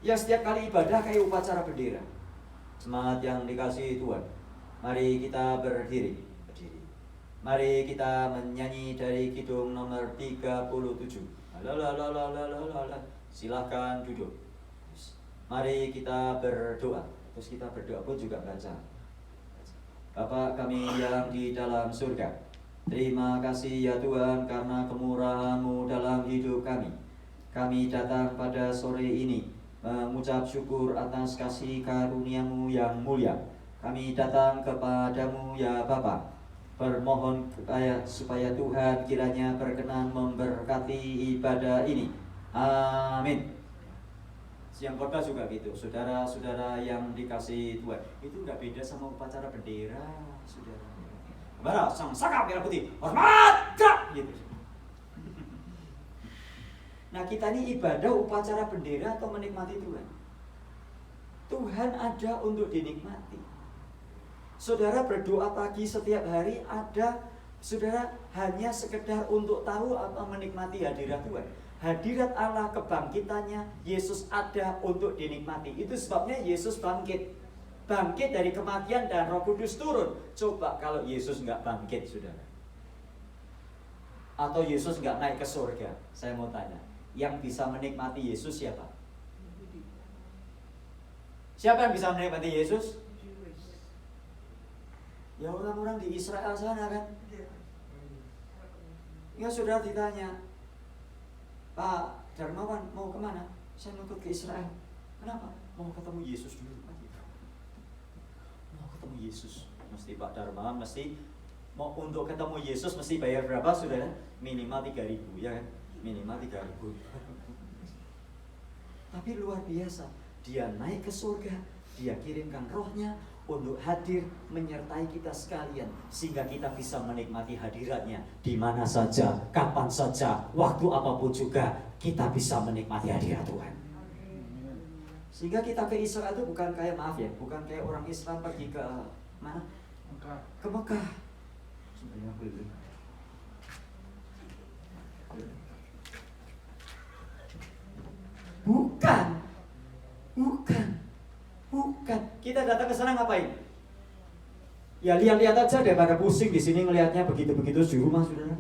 yang setiap kali ibadah kayak upacara bendera. Semangat yang dikasih Tuhan. Mari kita berdiri. Mari kita menyanyi dari kidung nomor 37. Silakan duduk. Mari kita berdoa. Terus kita berdoa pun juga baca. Bapa kami yang di dalam surga, terima kasih ya Tuhan karena kemurahan-Mu dalam hidup kami. Kami datang pada sore ini mengucap syukur atas kasih karunia-Mu yang mulia. Kami datang kepadamu ya Bapa, bermohon supaya Tuhan kiranya berkenan memberkati ibadah ini. Amin. Siang khotbah juga gitu, saudara-saudara yang dikasih Tuhan. Itu nggak beda sama upacara bendera, saudara. Bara, sang saka merah putih, hormat, gitu. Nah, kita ini ibadah upacara bendera atau menikmati Tuhan? Tuhan ada untuk dinikmati. Saudara berdoa pagi setiap hari ada, saudara hanya sekedar untuk tahu atau menikmati hadirat Tuhan. Hadirat Allah kebangkitannya, Yesus ada untuk dinikmati. Itu sebabnya Yesus bangkit. Bangkit dari kematian dan Roh Kudus turun. Coba kalau Yesus nggak bangkit, saudara. Atau Yesus nggak naik ke surga. Saya mau tanya, yang bisa menikmati Yesus siapa? Siapa yang bisa menikmati Yesus? Ya orang-orang di Israel sana kan. Ya saudara ditanya, Pak Darmawan mau kemana? Saya mau ke Israel. Kenapa? Mau ketemu Yesus dulu. Mau ketemu Yesus. Mesti Pak Darmawan mesti mau untuk ketemu Yesus mesti bayar berapa saudara? Minimal 3.000 ya kan? Minimal 3.000. Tapi luar biasa, dia naik ke surga, dia kirimkan rohnya untuk hadir menyertai kita sekalian, sehingga kita bisa menikmati hadiratnya di mana saja, kapan saja, waktu apapun juga kita bisa menikmati hadirat Tuhan. Sehingga kita ke Israel itu bukan kayak, maaf ya, bukan kayak orang Islam pergi ke mana? Ke Mekah. Bukan. Kita datang ke sana ngapain? Ya lihat-lihat aja daripada pusing di sini ngelihatnya begitu-begitu di rumah, saudara.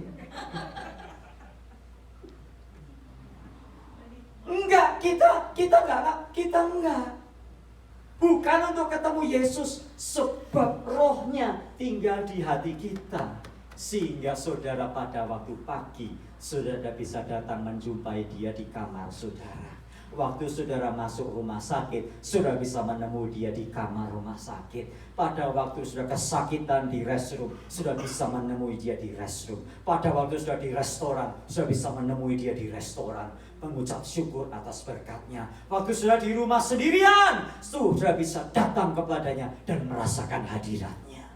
Kita enggak. Bukan untuk ketemu Yesus, sebab rohnya tinggal di hati kita. Sehingga saudara pada waktu pagi, saudara bisa datang menjumpai dia di kamar saudara. Waktu saudara masuk rumah sakit, saudara bisa menemui dia di kamar rumah sakit. Pada waktu saudara kesakitan di restroom, saudara bisa menemui dia di restroom. Pada waktu saudara di restoran, saudara bisa menemui dia di restoran, mengucap syukur atas berkatnya. Waktu saudara di rumah sendirian, saudara bisa datang kepadanya dan merasakan hadiratnya.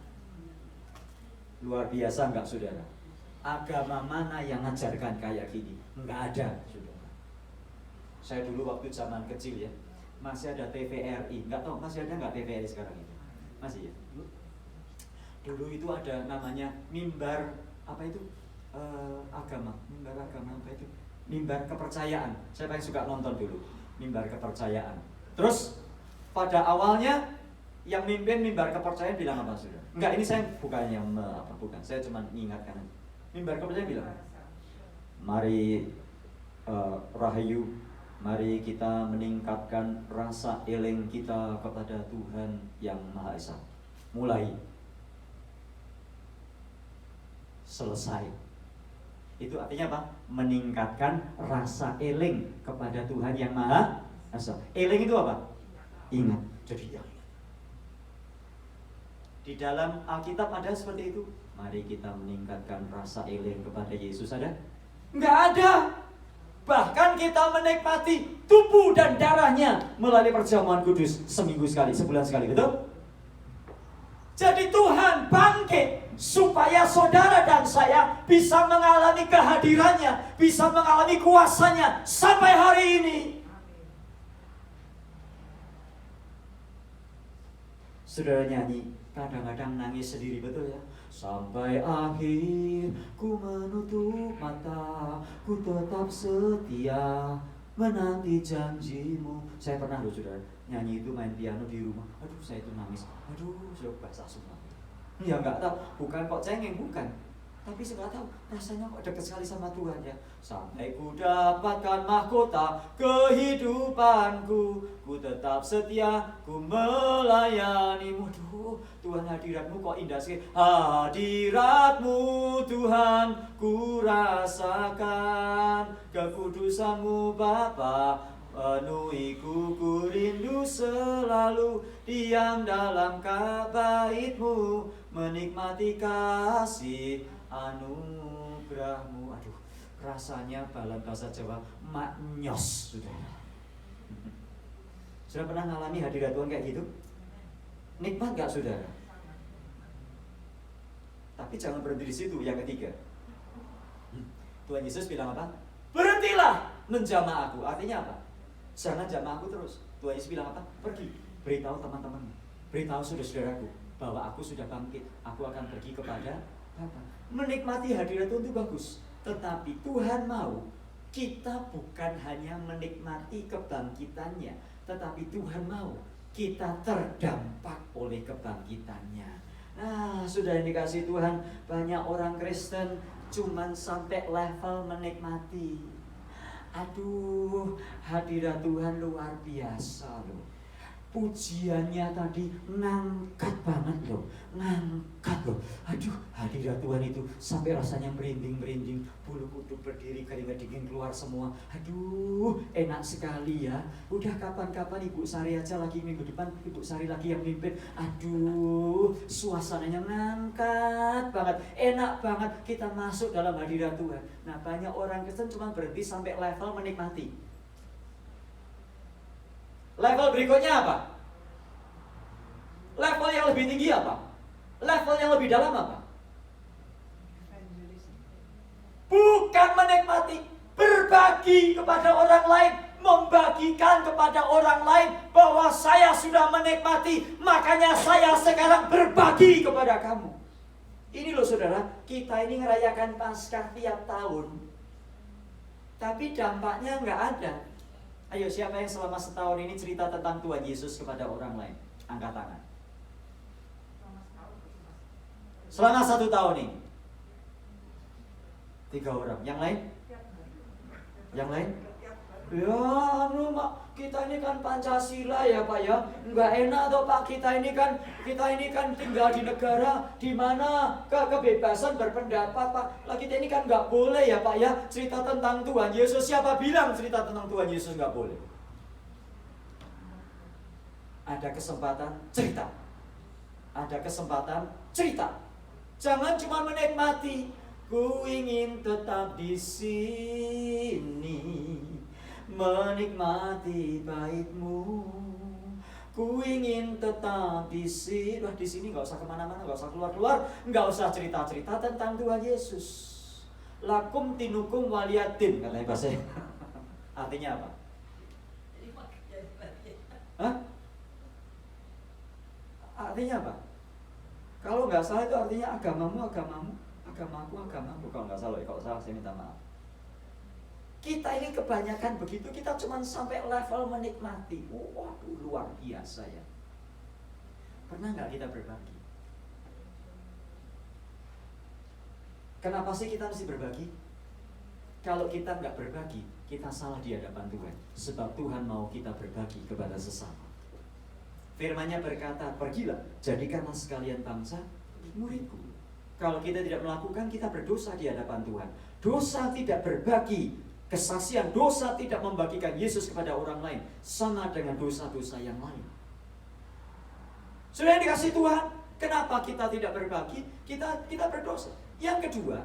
Luar biasa enggak saudara? Agama mana yang ngajarkan kayak gini? Enggak ada, saudara. Saya dulu waktu zaman kecil ya, masih ada TVRI. Enggak tahu masih ada enggak TVRI sekarang itu? Masih ya? Dulu itu ada namanya mimbar apa itu? Agama. Mimbar agama apa itu? Mimbar kepercayaan. Saya paling suka nonton dulu. Mimbar kepercayaan. Terus pada awalnya yang mimpin mimbar kepercayaan bilang apa sudah? Enggak, ini saya bukannya bukan. Saya cuma mengingatkan. Mimbar kepercayaan bilang, mari Rahayu, mari kita meningkatkan rasa eling kita kepada Tuhan yang Maha Esa. Mulai, selesai. Itu artinya apa? Meningkatkan rasa eling kepada Tuhan yang Maha Esa. Eling itu apa? Ingat. Jadi ya. Di dalam Alkitab ada seperti itu. Mari kita meningkatkan rasa eling kepada Yesus, ada? Enggak ada. Bahkan kita menikmati tubuh dan darahnya melalui perjamuan kudus seminggu sekali, sebulan sekali, betul? Jadi Tuhan bangkit supaya saudara dan saya bisa mengalami kehadirannya, bisa mengalami kuasanya sampai hari ini. Saudara nyanyi, kadang-kadang nangis sendiri, betul ya? Sampai akhir ku menutup mata, ku tetap setia menanti janjimu. Saya pernah loh saudara, nyanyi itu, main piano di rumah. Aduh, saya itu nangis. Aduh, sudah basah semua. Ya nggak tahu, bukan kok cengeng, bukan. Tapi saya nggak tahu, rasanya kok dekat sekali sama Tuhan ya. Sampai ku dapatkan mahkota kehidupanku, ku tetap setia, ku melayanimu. Duh, Tuhan hadiratmu kok indah sekali. Hadiratmu Tuhan, ku rasakan kekudusanmu Bapa. Penuhiku, ku rindu selalu diam dalam baitmu, menikmati kasih anugerahmu. Aduh, rasanya dalam bahasa Jawa maknyos, saudara. Sudah pernah ngalami hadirat Tuhan kayak gitu? Nikmat gak saudara? Tapi jangan berhenti di situ. Yang ketiga, Tuhan Yesus bilang apa? Berhentilah menjamah aku. Artinya apa? Jangan jamah aku terus. Tuhan Yesus bilang apa? Pergi, beritahu teman-temanmu, beritahu saudara-saudaraku bahwa aku sudah bangkit. Aku akan pergi kepada Bapa. Menikmati hadirat Tuhan itu bagus, tetapi Tuhan mau kita bukan hanya menikmati kebangkitannya, tetapi Tuhan mau kita terdampak oleh kebangkitannya. Nah, sudah yang dikasih Tuhan, banyak orang Kristen cuman sampai level menikmati. Aduh, hadirat Tuhan luar biasa loh. Pujiannya tadi ngangkat banget loh, ngangkat loh. Aduh, hadirat Tuhan itu sampai rasanya merinding-merinding, bulu kuduk berdiri, keringat dingin keluar semua. Aduh, enak sekali ya. Udah kapan-kapan Ibu Sari aja lagi minggu depan, Ibu Sari lagi yang mimpin. Aduh, suasananya ngangkat banget, enak banget kita masuk dalam hadirat Tuhan. Nah, banyak orang Kristen cuma berhenti sampai level menikmati. Level berikutnya apa? Level yang lebih tinggi apa? Level yang lebih dalam apa? Bukan menikmati, berbagi kepada orang lain, membagikan kepada orang lain bahwa saya sudah menikmati, makanya saya sekarang berbagi kepada kamu. Ini loh saudara, kita ini ngerayakan Paskah tiap tahun, tapi dampaknya nggak ada. Ayo, siapa yang selama setahun ini cerita tentang Tuhan Yesus kepada orang lain? Angkat tangan. Selama 1 tahun ini 3 orang. Yang lain? Yang lain? Ya, Mak, kita ini kan Pancasila ya Pak ya. Enggak enak toh Pak, kita ini kan tinggal di negara di mana kebebasan berpendapat Pak. Lah kita ini kan enggak boleh ya Pak ya cerita tentang Tuhan Yesus. Siapa bilang cerita tentang Tuhan Yesus enggak boleh? Ada kesempatan cerita. Ada kesempatan cerita. Jangan cuma menikmati. Ku ingin tetap di sini, menikmati baitmu. Ku ingin tetap di sini. Wah, di sini nggak usah kemana-mana, nggak usah keluar-keluar, nggak usah cerita-cerita tentang Tuhan Yesus. Lakum tinukum waliyatin, katanya bahasa. Artinya apa? Hah? Artinya apa? Kalau nggak salah itu artinya agamamu, agamamu, agamaku, agamaku. Kalau nggak salah, kalau salah saya minta maaf. Kita ini kebanyakan begitu, kita cuma sampai level menikmati. Waduh, luar biasa ya. Pernah nggak kita berbagi? Kenapa sih kita mesti berbagi? Kalau kita nggak berbagi, kita salah di hadapan Tuhan. Sebab Tuhan mau kita berbagi kepada sesama. Firman-Nya berkata, pergilah, jadikanlah sekalian bangsa muridku. Kalau kita tidak melakukan, kita berdosa di hadapan Tuhan. Dosa tidak berbagi kesaksian, dosa tidak membagikan Yesus kepada orang lain, sama dengan dosa-dosa yang lain. Sudah yang dikasih Tuhan, kenapa kita tidak berbagi? Kita berdosa. Yang kedua,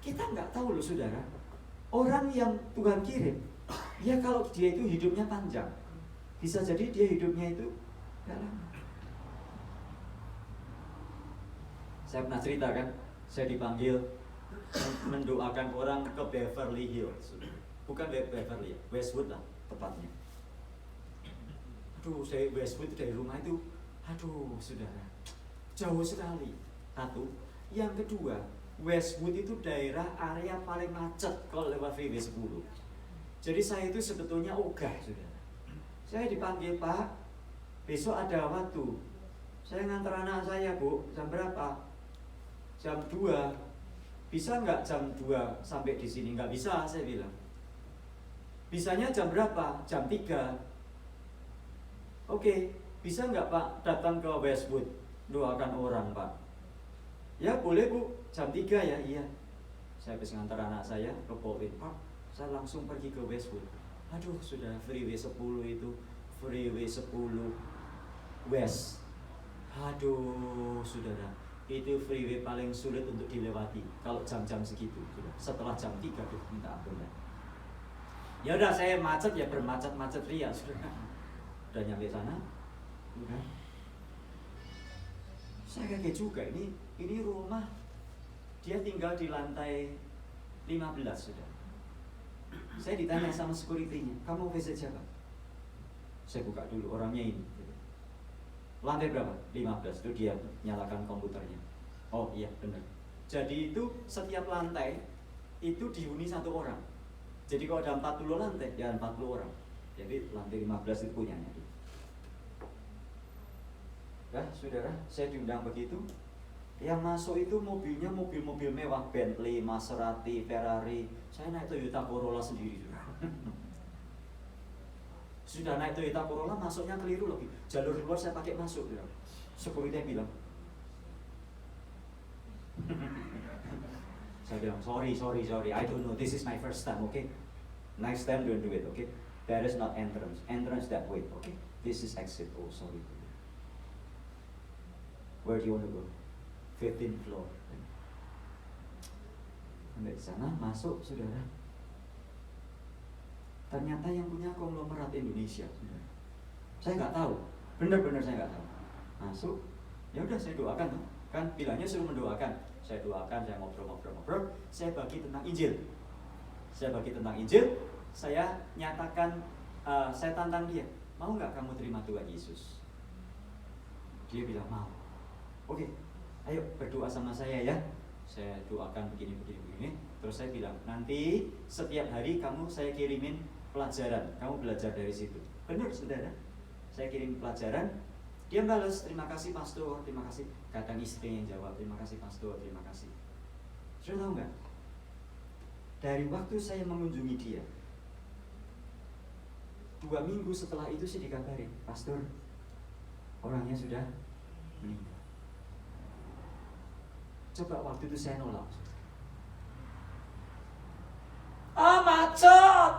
kita nggak tahu loh saudara, orang yang Tuhan kirim, ya kalau dia itu hidupnya panjang, bisa jadi dia hidupnya itu nggak lama. Saya pernah cerita kan, saya dipanggil mendoakan orang ke Beverly Hills. Bukan Beverly, Westwood lah tepatnya. Aduh, saya Westwood dari rumah itu, aduh saudara, jauh sekali. Satu. Yang kedua, Westwood itu daerah area paling macet kalau lewat Freeway 10. Jadi saya itu sebetulnya ogah, saudara. Saya dipanggil, Pak, besok ada waktu. Saya ngantar anak saya, Bu, jam berapa? Jam 2. Bisa nggak jam 2 sampai di sini? Nggak bisa, saya bilang. Bisanya jam berapa? Jam 3. Oke, bisa nggak Pak datang ke Westwood? Doakan orang, Pak. Ya boleh, Bu, jam 3 ya, iya. Saya habis ngantar anak saya ke Polin, Pak, saya langsung pergi ke Westwood. Aduh, sudah Freeway 10 itu, Freeway 10 West. Aduh, saudara, itu freeway paling sulit untuk dilewati kalau jam-jam segitu. Sudah. Setelah jam 3 tuh minta ampun ya. Ya udah, saya macet ya, bermacet-macet ria, saudara. Udah nyampe sana, udah. Saya kaget juga, ini rumah dia tinggal di lantai 15, sudah. Saya ditanya sama security-nya, kamu visit siapa? Saya buka dulu, orangnya ini. Lantai berapa? 15, itu dia nyalakan komputernya. Oh iya, benar. Jadi itu setiap lantai itu dihuni satu orang. Jadi kalau ada 40 lantai, ya 40 orang. Jadi lantai 15 itu punyanya. Nah, saudara, saya diundang begitu. Yang masuk itu mobilnya mobil-mobil mewah, Bentley, Maserati, Ferrari. Saya naik Toyota Corolla sendiri, saudara. Sudah naik Toyota Corolla, masuknya keliru lagi. Jalur luar saya pakai masuk, saudara. Security bilang. Saya bilang, sorry, I don't know, this is my first time, okay? Next time don't do it, okay? That is not entrance that way, okay? This is exit, oh sorry. Where do you want to go? 15th floor. Sampai di sana, masuk, saudara. Ternyata yang punya konglomerat Indonesia, saudara. Saya nggak tahu, benar-benar saya nggak tahu. Masuk, ya udah saya doakan, kan bilangnya suruh mendoakan. Saya doakan, saya ngobrol, saya bagi tentang Injil. Saya nyatakan, saya tantang dia, mau nggak kamu terima Tuhan Yesus? Dia bilang mau. Oke, ayo berdoa sama saya ya. Saya doakan begini. Terus saya bilang, nanti setiap hari saya kirimin pelajaran, kamu belajar dari situ. Benar, saudara. Saya kirim pelajaran, dia balas, terima kasih pastor, terima kasih. Kadang istri yang jawab, terima kasih pastor, terima kasih. Sudah tahu nggak? Dari waktu saya mengunjungi dia, 2 minggu setelah itu saya dikabarin, pastor, orangnya sudah meninggal. Coba waktu itu saya nolak. Macet,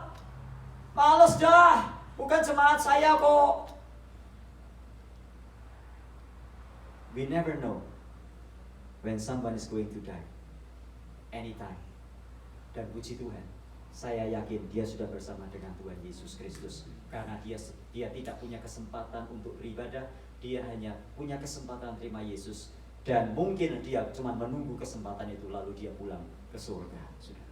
males dah, bukan jemaat saya kok. We never know when someone is going to die, anytime. Dan puji Tuhan, saya yakin dia sudah bersama dengan Tuhan Yesus Kristus. Karena dia tidak punya kesempatan untuk beribadah, dia hanya punya kesempatan terima Yesus. Dan mungkin dia cuma menunggu kesempatan itu, lalu dia pulang ke surga. Sudah.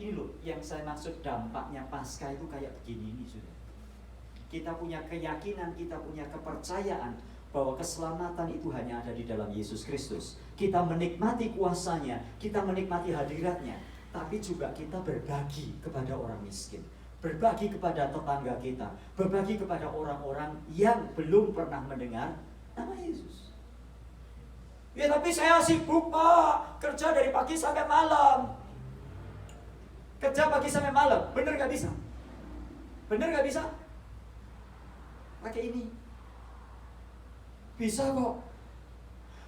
Ini loh yang saya maksud, dampaknya Paskah itu kayak begini nih, sudah. Kita punya keyakinan, kita punya kepercayaan bahwa keselamatan itu hanya ada di dalam Yesus Kristus. Kita menikmati kuasanya, kita menikmati hadiratnya, tapi juga kita berbagi kepada orang miskin, berbagi kepada tetangga kita, berbagi kepada orang-orang yang belum pernah mendengar nama Yesus. Ya tapi saya sibuk Pak, kerja dari pagi sampai malam. Kerja pagi sampai malam, bener gak bisa? Bener gak bisa? Pakai ini. Bisa kok.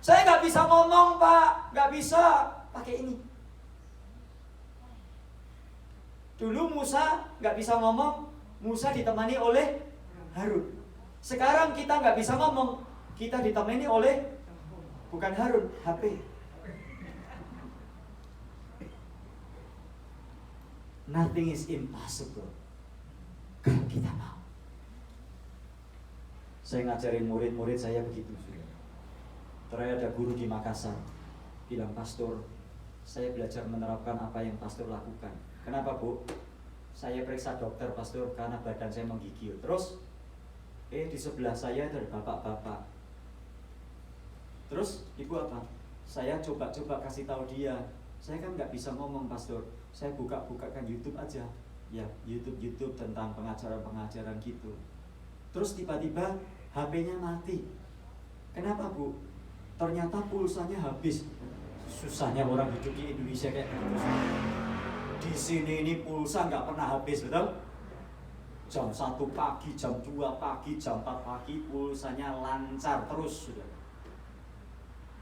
Saya nggak bisa ngomong Pak, nggak bisa. Pakai ini. Dulu Musa nggak bisa ngomong, Musa ditemani oleh Harun. Sekarang kita nggak bisa ngomong, kita ditemani oleh bukan Harun, HP. Nothing is impossible kalau kita mau. Saya ngajarin murid-murid saya begitu. Terakhir ada guru di Makassar bilang, "Pastor, saya belajar menerapkan apa yang pastor lakukan." "Kenapa, Bu?" "Saya periksa dokter, Pastor, karena badan saya menggigil." Terus di sebelah saya ada bapak-bapak. "Terus Ibu apa?" "Saya coba-coba kasih tahu dia. Saya kan nggak bisa ngomong, Pastor. Saya buka-bukakan YouTube aja." Ya, YouTube tentang pengajaran-pengajaran gitu. Terus tiba-tiba HP-nya mati. "Kenapa, Bu?" "Ternyata pulsanya habis." Susahnya orang hidup di Indonesia kayak gitu. Di sini ini pulsa nggak pernah habis, betul? Jam 1 pagi, jam 2 pagi, jam 4 pagi pulsanya lancar terus, sudah.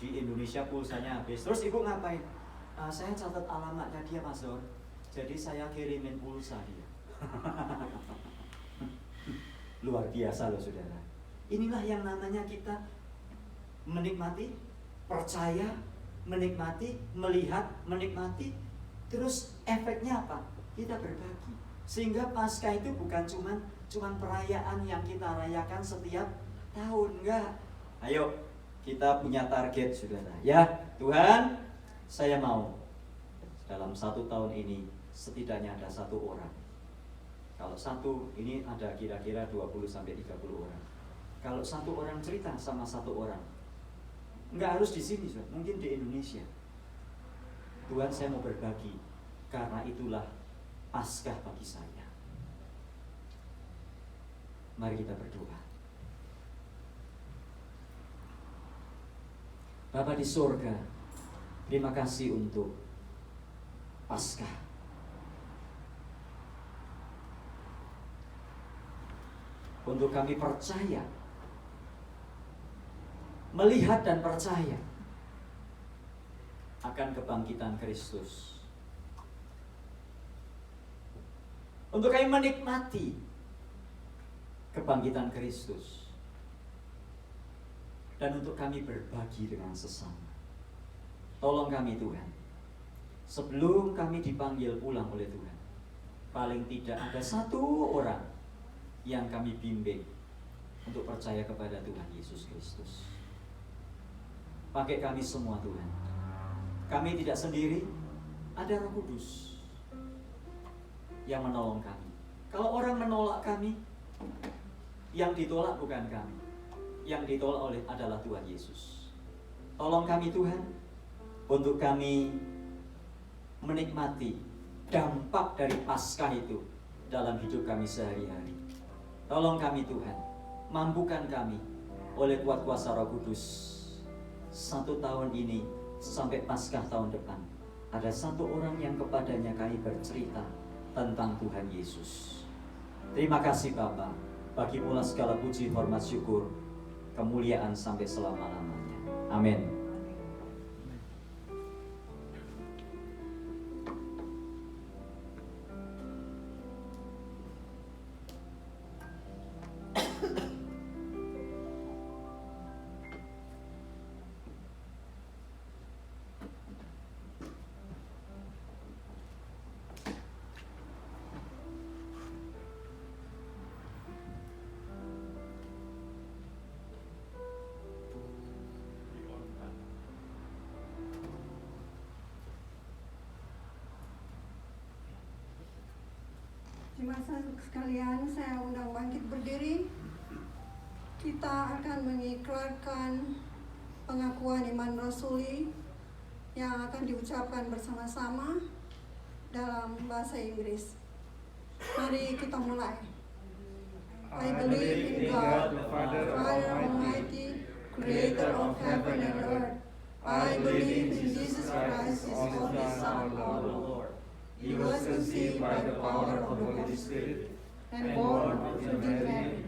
Di Indonesia pulsanya habis. Terus Ibu ngapain? "Saya catat alamatnya dia, Pastor. Jadi saya kirimin pulsa dia." Luar biasa loh, saudara. Inilah yang namanya kita menikmati, percaya, menikmati, melihat, menikmati. Terus efeknya apa? Kita berbagi. Sehingga Paskah itu bukan cuman perayaan yang kita rayakan setiap tahun, enggak. Ayo, kita punya target, saudara. Ya, Tuhan, saya mau dalam 1 tahun ini setidaknya ada 1 orang. Kalau 1, ini ada kira-kira 20-30 orang. Kalau 1 orang cerita sama 1 orang, nggak harus di sini, mungkin di Indonesia. "Tuhan, saya mau berbagi, karena itulah Paskah bagi saya." Mari kita berdoa. Bapa di surga, terima kasih untuk Paskah. Untuk kami percaya, melihat dan percaya akan kebangkitan Kristus. Untuk kami menikmati kebangkitan Kristus. Dan untuk kami berbagi dengan sesama. Tolong kami, Tuhan. Sebelum kami dipanggil pulang oleh Tuhan, paling tidak ada 1 orang yang kami bimbing untuk percaya kepada Tuhan Yesus Kristus. Pakai kami semua, Tuhan. Kami tidak sendiri, ada Roh Kudus yang menolong kami. Kalau orang menolak kami, yang ditolak bukan kami, yang ditolak adalah Tuhan Yesus. Tolong kami, Tuhan, untuk kami menikmati dampak dari Paskah itu dalam hidup kami sehari-hari. Tolong kami, Tuhan, mampukan kami oleh kuat kuasa Roh Kudus. 1 tahun ini sampai Paskah tahun depan, ada 1 orang yang kepadanya kami bercerita tentang Tuhan Yesus. Terima kasih Bapa, bagi mula segala puji, hormat, syukur, kemuliaan sampai selama-lamanya. Amin. Jemaat sekalian, saya undang bangkit berdiri. Kita akan mengikrarkan pengakuan iman rasuli yang akan diucapkan bersama-sama dalam bahasa Inggris. Mari kita mulai. I believe in God, the Father Almighty, creator of heaven and earth. I believe in Jesus Christ, His only Son, our Lord. He was conceived by the power of the Holy Spirit and born of Virgin Mary.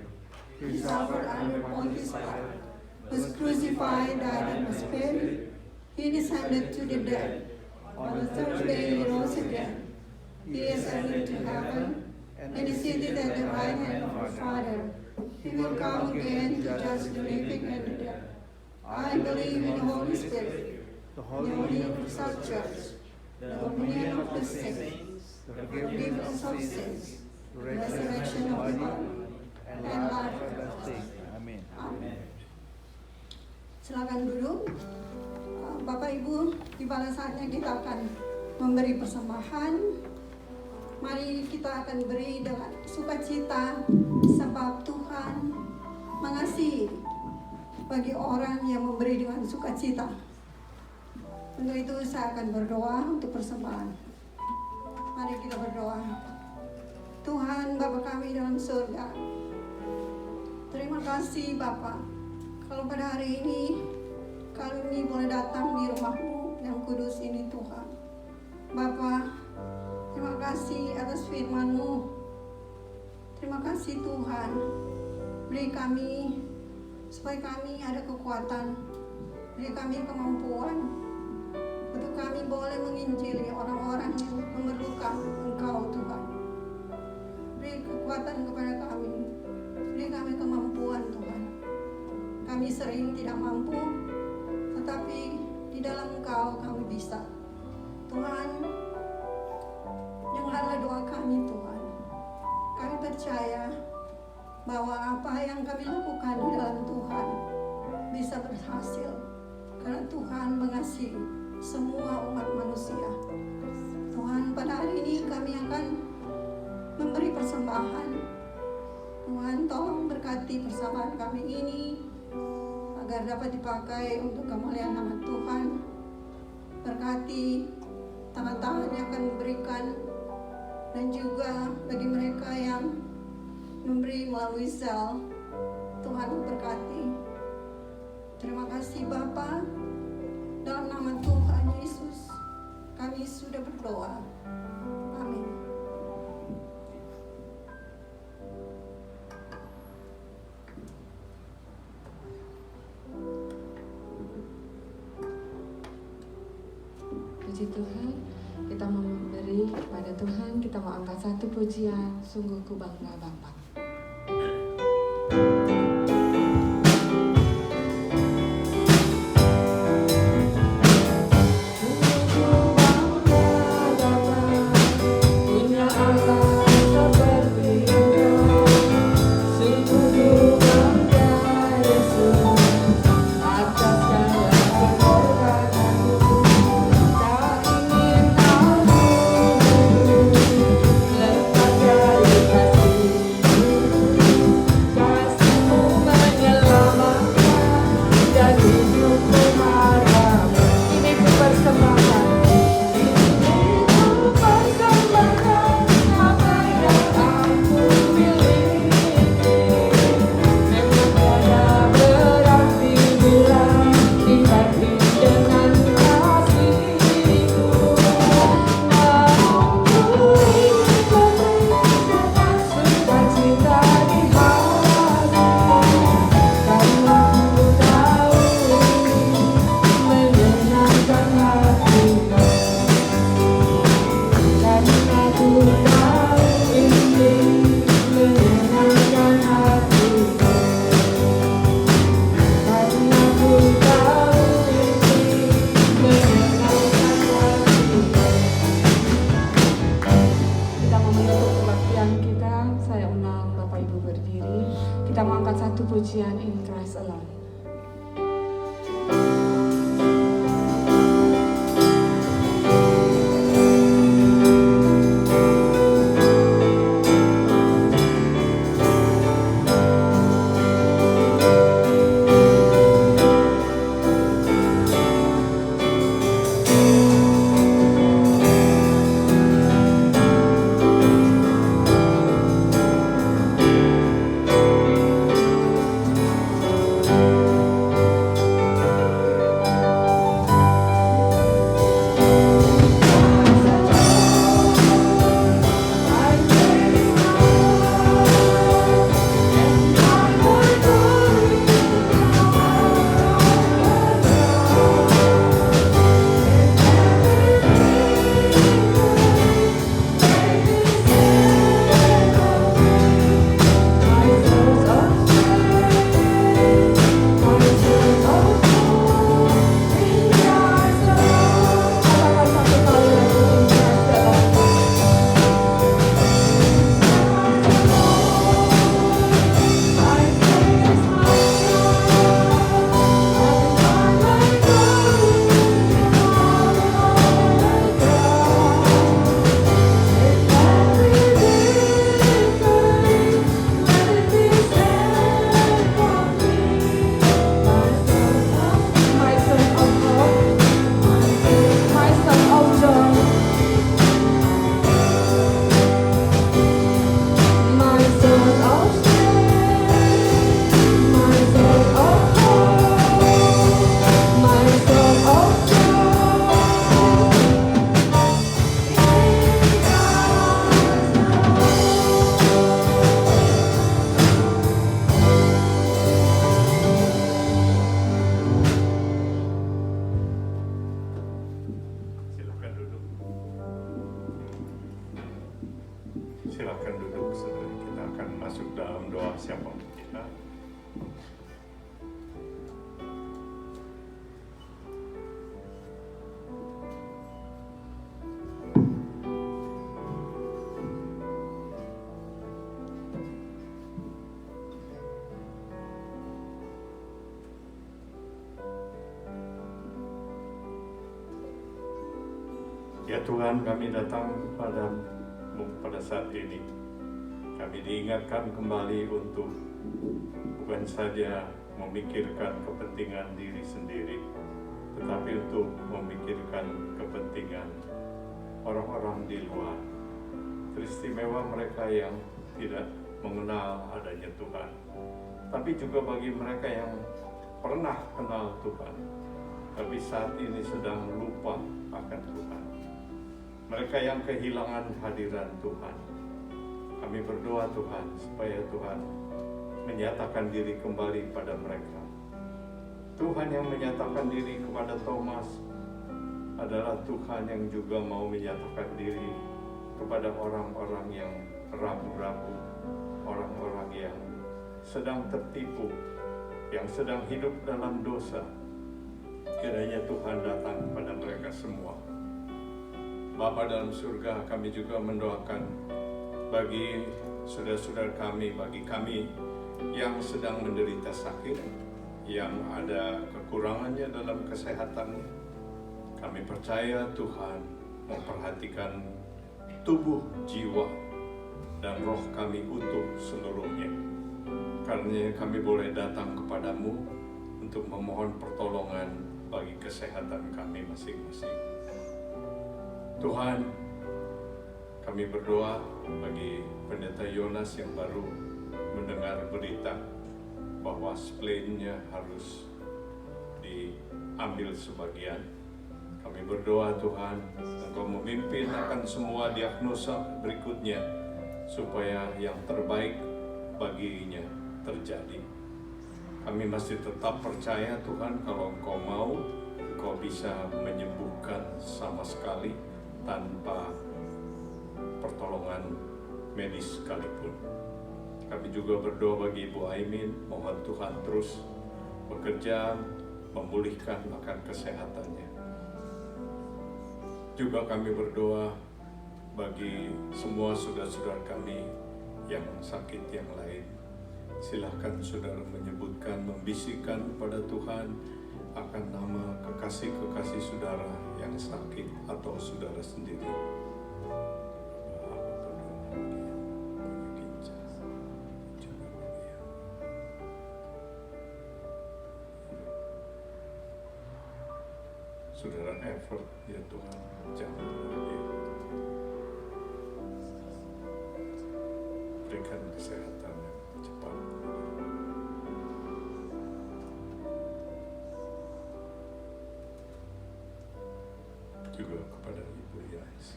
He suffered under Pontius Pilate, was crucified, died, and was buried. He descended to the dead. On the 3rd day he rose again. He ascended to heaven and is seated at the right hand of the Father. He will come again to judge the living and the dead. I believe in the Holy Spirit, the Holy Catholic Church, the communion of the saints, the forgiveness of sins, the resurrection of the body, and life everlasting. Amen. Amen. Silakan duduk. Bapak Ibu, tiba saatnya kita akan memberi persembahan. Mari kita akan beri dengan sukacita, sebab Tuhan mengasihi bagi orang yang memberi dengan sukacita. Untuk itu saya akan berdoa untuk persembahan. Mari kita berdoa. Tuhan Bapa kami dalam surga, terima kasih Bapa, kalau pada hari ini kami boleh datang di rumah-Mu yang kudus ini Tuhan. Bapa, terima kasih atas firman-Mu. Terima kasih Tuhan, beri kami supaya kami ada kekuatan, beri kami kemampuan untuk kami boleh menginjili orang-orang yang memerlukan Engkau Tuhan. Beri kekuatan kepada kami, beri kami kemampuan Tuhan. Kami sering tidak mampu, tetapi di dalam Engkau kami bisa. Tuhan, dengarlah doa kami Tuhan. Kami percaya bahwa apa yang kami lakukan di dalam Tuhan bisa berhasil, karena Tuhan mengasihi semua umat manusia. Tuhan, pada hari ini kami akan memberi persembahan. Tuhan, tolong berkati persembahan kami ini agar dapat dipakai untuk kemuliaan nama Tuhan. Berkati tangan-tangan yang akan memberikan, dan juga bagi mereka yang memberi melalui sel. Tuhan berkati. Terima kasih Bapa, dalam nama Tuhan Yesus kami sudah berdoa. Amin. Puji Tuhan, kita mau memberi kepada Tuhan, kita mau angkat satu pujian, sungguh ku bangga Bapa. Pujian In Christ Alone. Silakan duduk, saudara. Kita akan masuk dalam doa siapapun kita. Ya Tuhan, kami datang kepadamu pada saat ini. Kami diingatkan kembali untuk bukan saja memikirkan kepentingan diri sendiri, tetapi untuk memikirkan kepentingan orang-orang di luar. Teristimewa mereka yang tidak mengenal adanya Tuhan, tapi juga bagi mereka yang pernah kenal Tuhan, tapi saat ini sedang lupa akan Tuhan. Mereka yang kehilangan hadiran Tuhan. Kami berdoa Tuhan, supaya Tuhan menyatakan diri kembali pada mereka. Tuhan yang menyatakan diri kepada Thomas adalah Tuhan yang juga mau menyatakan diri kepada orang-orang yang ragu-ragu, orang-orang yang sedang tertipu, yang sedang hidup dalam dosa. Kiranya Tuhan datang kepada mereka semua. Bapa dalam surga, kami juga mendoakan bagi saudara-saudara kami, bagi kami yang sedang menderita sakit, yang ada kekurangannya dalam kesehatannya. Kami percaya Tuhan memperhatikan tubuh, jiwa, dan roh kami utuh seluruhnya. Karena kami boleh datang kepadamu untuk memohon pertolongan bagi kesehatan kami masing-masing. Tuhan, kami berdoa bagi Pendeta Yonas yang baru mendengar berita bahwa splennya harus diambil sebagian. Kami berdoa Tuhan, Engkau memimpin akan semua diagnosa berikutnya, supaya yang terbaik baginya terjadi. Kami masih tetap percaya Tuhan, kalau Engkau mau, Engkau bisa menyembuhkan sama sekali tanpa pertolongan medis sekalipun. Kami juga berdoa bagi Ibu Aimin, mohon Tuhan terus bekerja memulihkan akan kesehatannya. Juga kami berdoa bagi semua saudara-saudara kami yang sakit yang lain. Silahkan saudara menyebutkan, membisikkan kepada Tuhan akan nama kekasih-kekasih saudara yang sakit atau saudara sendiri. Saudara effort, ya Tuhan, jangan lagi. Berikan kesehatan yang cepat. Juga kepada Ibu Yais.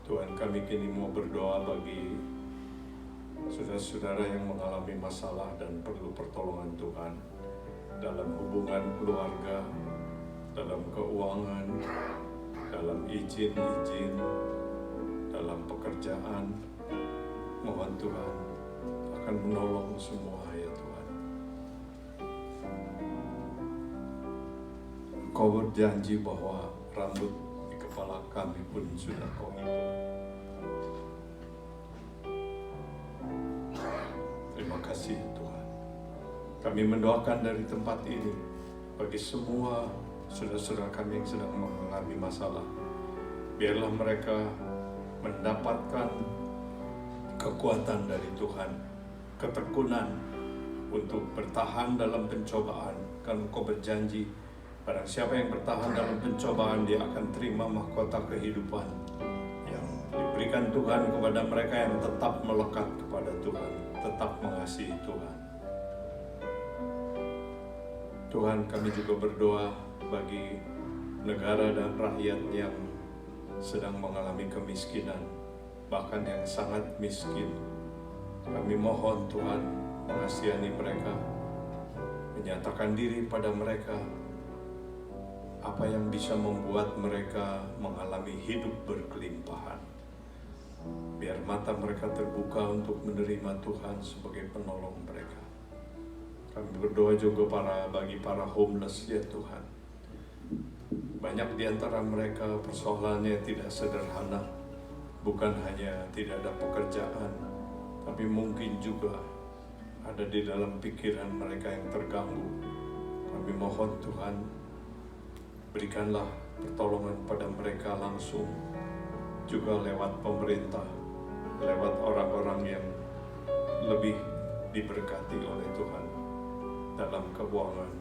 Tuhan, kami kini mau berdoa bagi saudara-saudara yang mengalami masalah dan perlu pertolongan Tuhan dalam hubungan keluarga, dalam keuangan, dalam izin-izin, dalam pekerjaan. Mohon Tuhan akan menolong semua, ya Tuhan. Kau berjanji bahwa rambut di kepala kami pun sudah Kau hitung. Terima kasih Tuhan. Kami mendoakan dari tempat ini bagi semua saudara-saudara kami yang sedang mengalami masalah. Biarlah mereka mendapatkan kekuatan dari Tuhan, ketekunan untuk bertahan dalam pencobaan. Karena Kau berjanji, barang siapa yang bertahan dalam pencobaan, dia akan terima mahkota kehidupan yang diberikan Tuhan kepada mereka yang tetap melekat kepada Tuhan, tetap mengasihi Tuhan. Tuhan, kami juga berdoa bagi negara dan rakyat yang sedang mengalami kemiskinan, bahkan yang sangat miskin. Kami mohon Tuhan mengasihani mereka, menyatakan diri pada mereka apa yang bisa membuat mereka mengalami hidup berkelimpahan. Biar mata mereka terbuka untuk menerima Tuhan sebagai penolong mereka. Kami berdoa juga bagi para homeless ya Tuhan. Banyak di antara mereka persoalannya tidak sederhana. Bukan hanya tidak ada pekerjaan, tapi mungkin juga ada di dalam pikiran mereka yang terganggu. Kami mohon Tuhan, berikanlah pertolongan pada mereka langsung, juga lewat pemerintah, lewat orang-orang yang lebih diberkati oleh Tuhan dalam keuangan.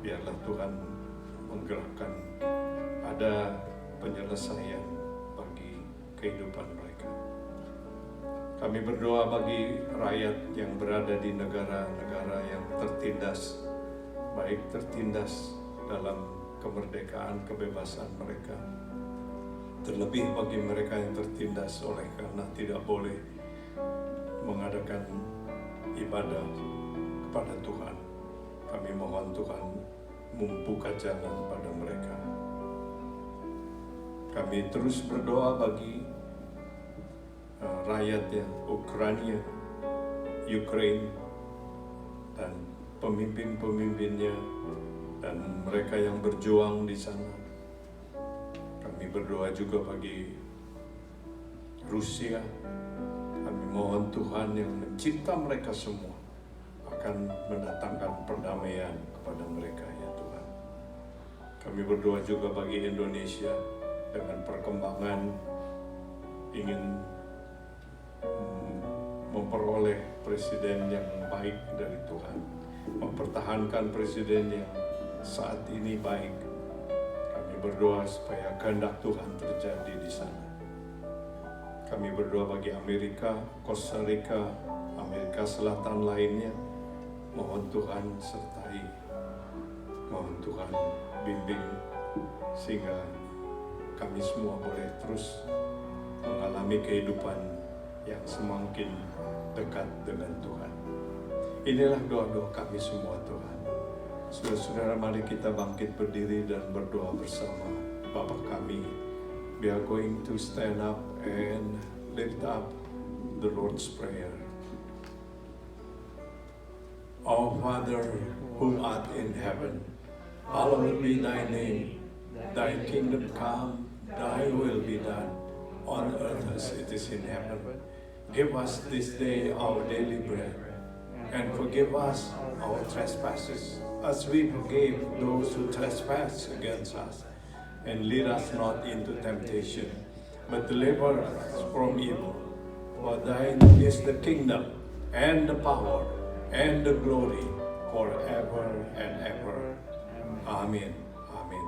Biarlah Tuhan menggerakkan ada penyelesaian bagi kehidupan mereka. Kami berdoa bagi rakyat yang berada di negara-negara yang tertindas, baik tertindas dalam kemerdekaan, kebebasan mereka, terlebih bagi mereka yang tertindas oleh karena tidak boleh mengadakan ibadah kepada Tuhan. Kami mohon Tuhan membuka jalan pada mereka. Kami terus berdoa bagi rakyat yang Ukraina dan pemimpin-pemimpinnya dan mereka yang berjuang di sana. Kami berdoa juga bagi Rusia. Kami mohon Tuhan yang mencipta mereka semua akan mendatangkan perdamaian kepada mereka ya Tuhan. Kami berdoa juga bagi Indonesia dengan perkembangan ingin memperoleh presiden yang baik dari Tuhan, mempertahankan presiden yang saat ini baik. Kami berdoa supaya kehendak Tuhan terjadi di sana. Kami berdoa bagi Amerika, Costa Rica, Amerika Selatan lainnya. Mohon Tuhan sertai, mohon Tuhan bimbing sehingga kami semua boleh terus mengalami kehidupan yang semakin dekat dengan Tuhan. Inilah doa-doa kami semua Tuhan. Saudara-saudara, mari kita bangkit berdiri dan berdoa bersama Bapa kami. We are going to stand up and lift up the Lord's Prayer. Our Father, who art in heaven, hallowed be thy name. Thy kingdom come, thy will be done, on earth as it is in heaven. Give us this day our daily bread, and forgive us our trespasses, as we forgive those who trespass against us. And lead us not into temptation, but deliver us from evil. For thine is the kingdom, and the power, and the glory, forever and ever. Amin. Amin.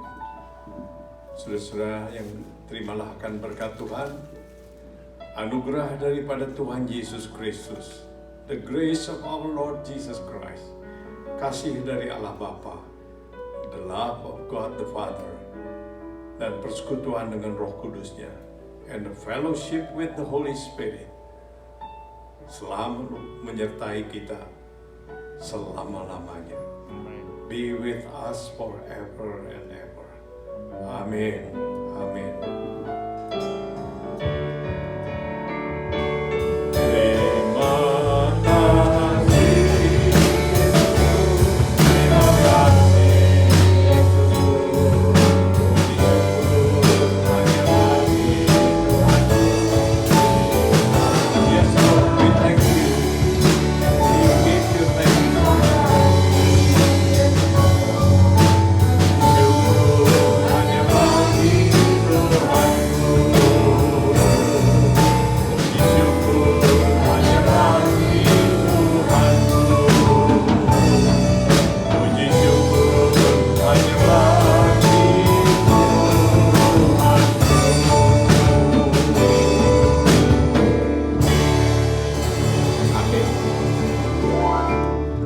Saudara-saudara yang terimalah akan berkat Tuhan, anugerah daripada Tuhan Yesus Kristus, the grace of our Lord Jesus Christ, kasih dari Allah Bapa, the love of God the Father, dan persekutuan dengan Roh Kudus-Nya, and the fellowship with the Holy Spirit, selalu menyertai kita selama-lamanya. Be with us forever and ever. Amin. Amin.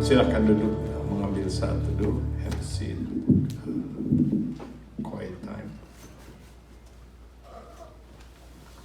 Silakan duduk, mengambil saat teduh.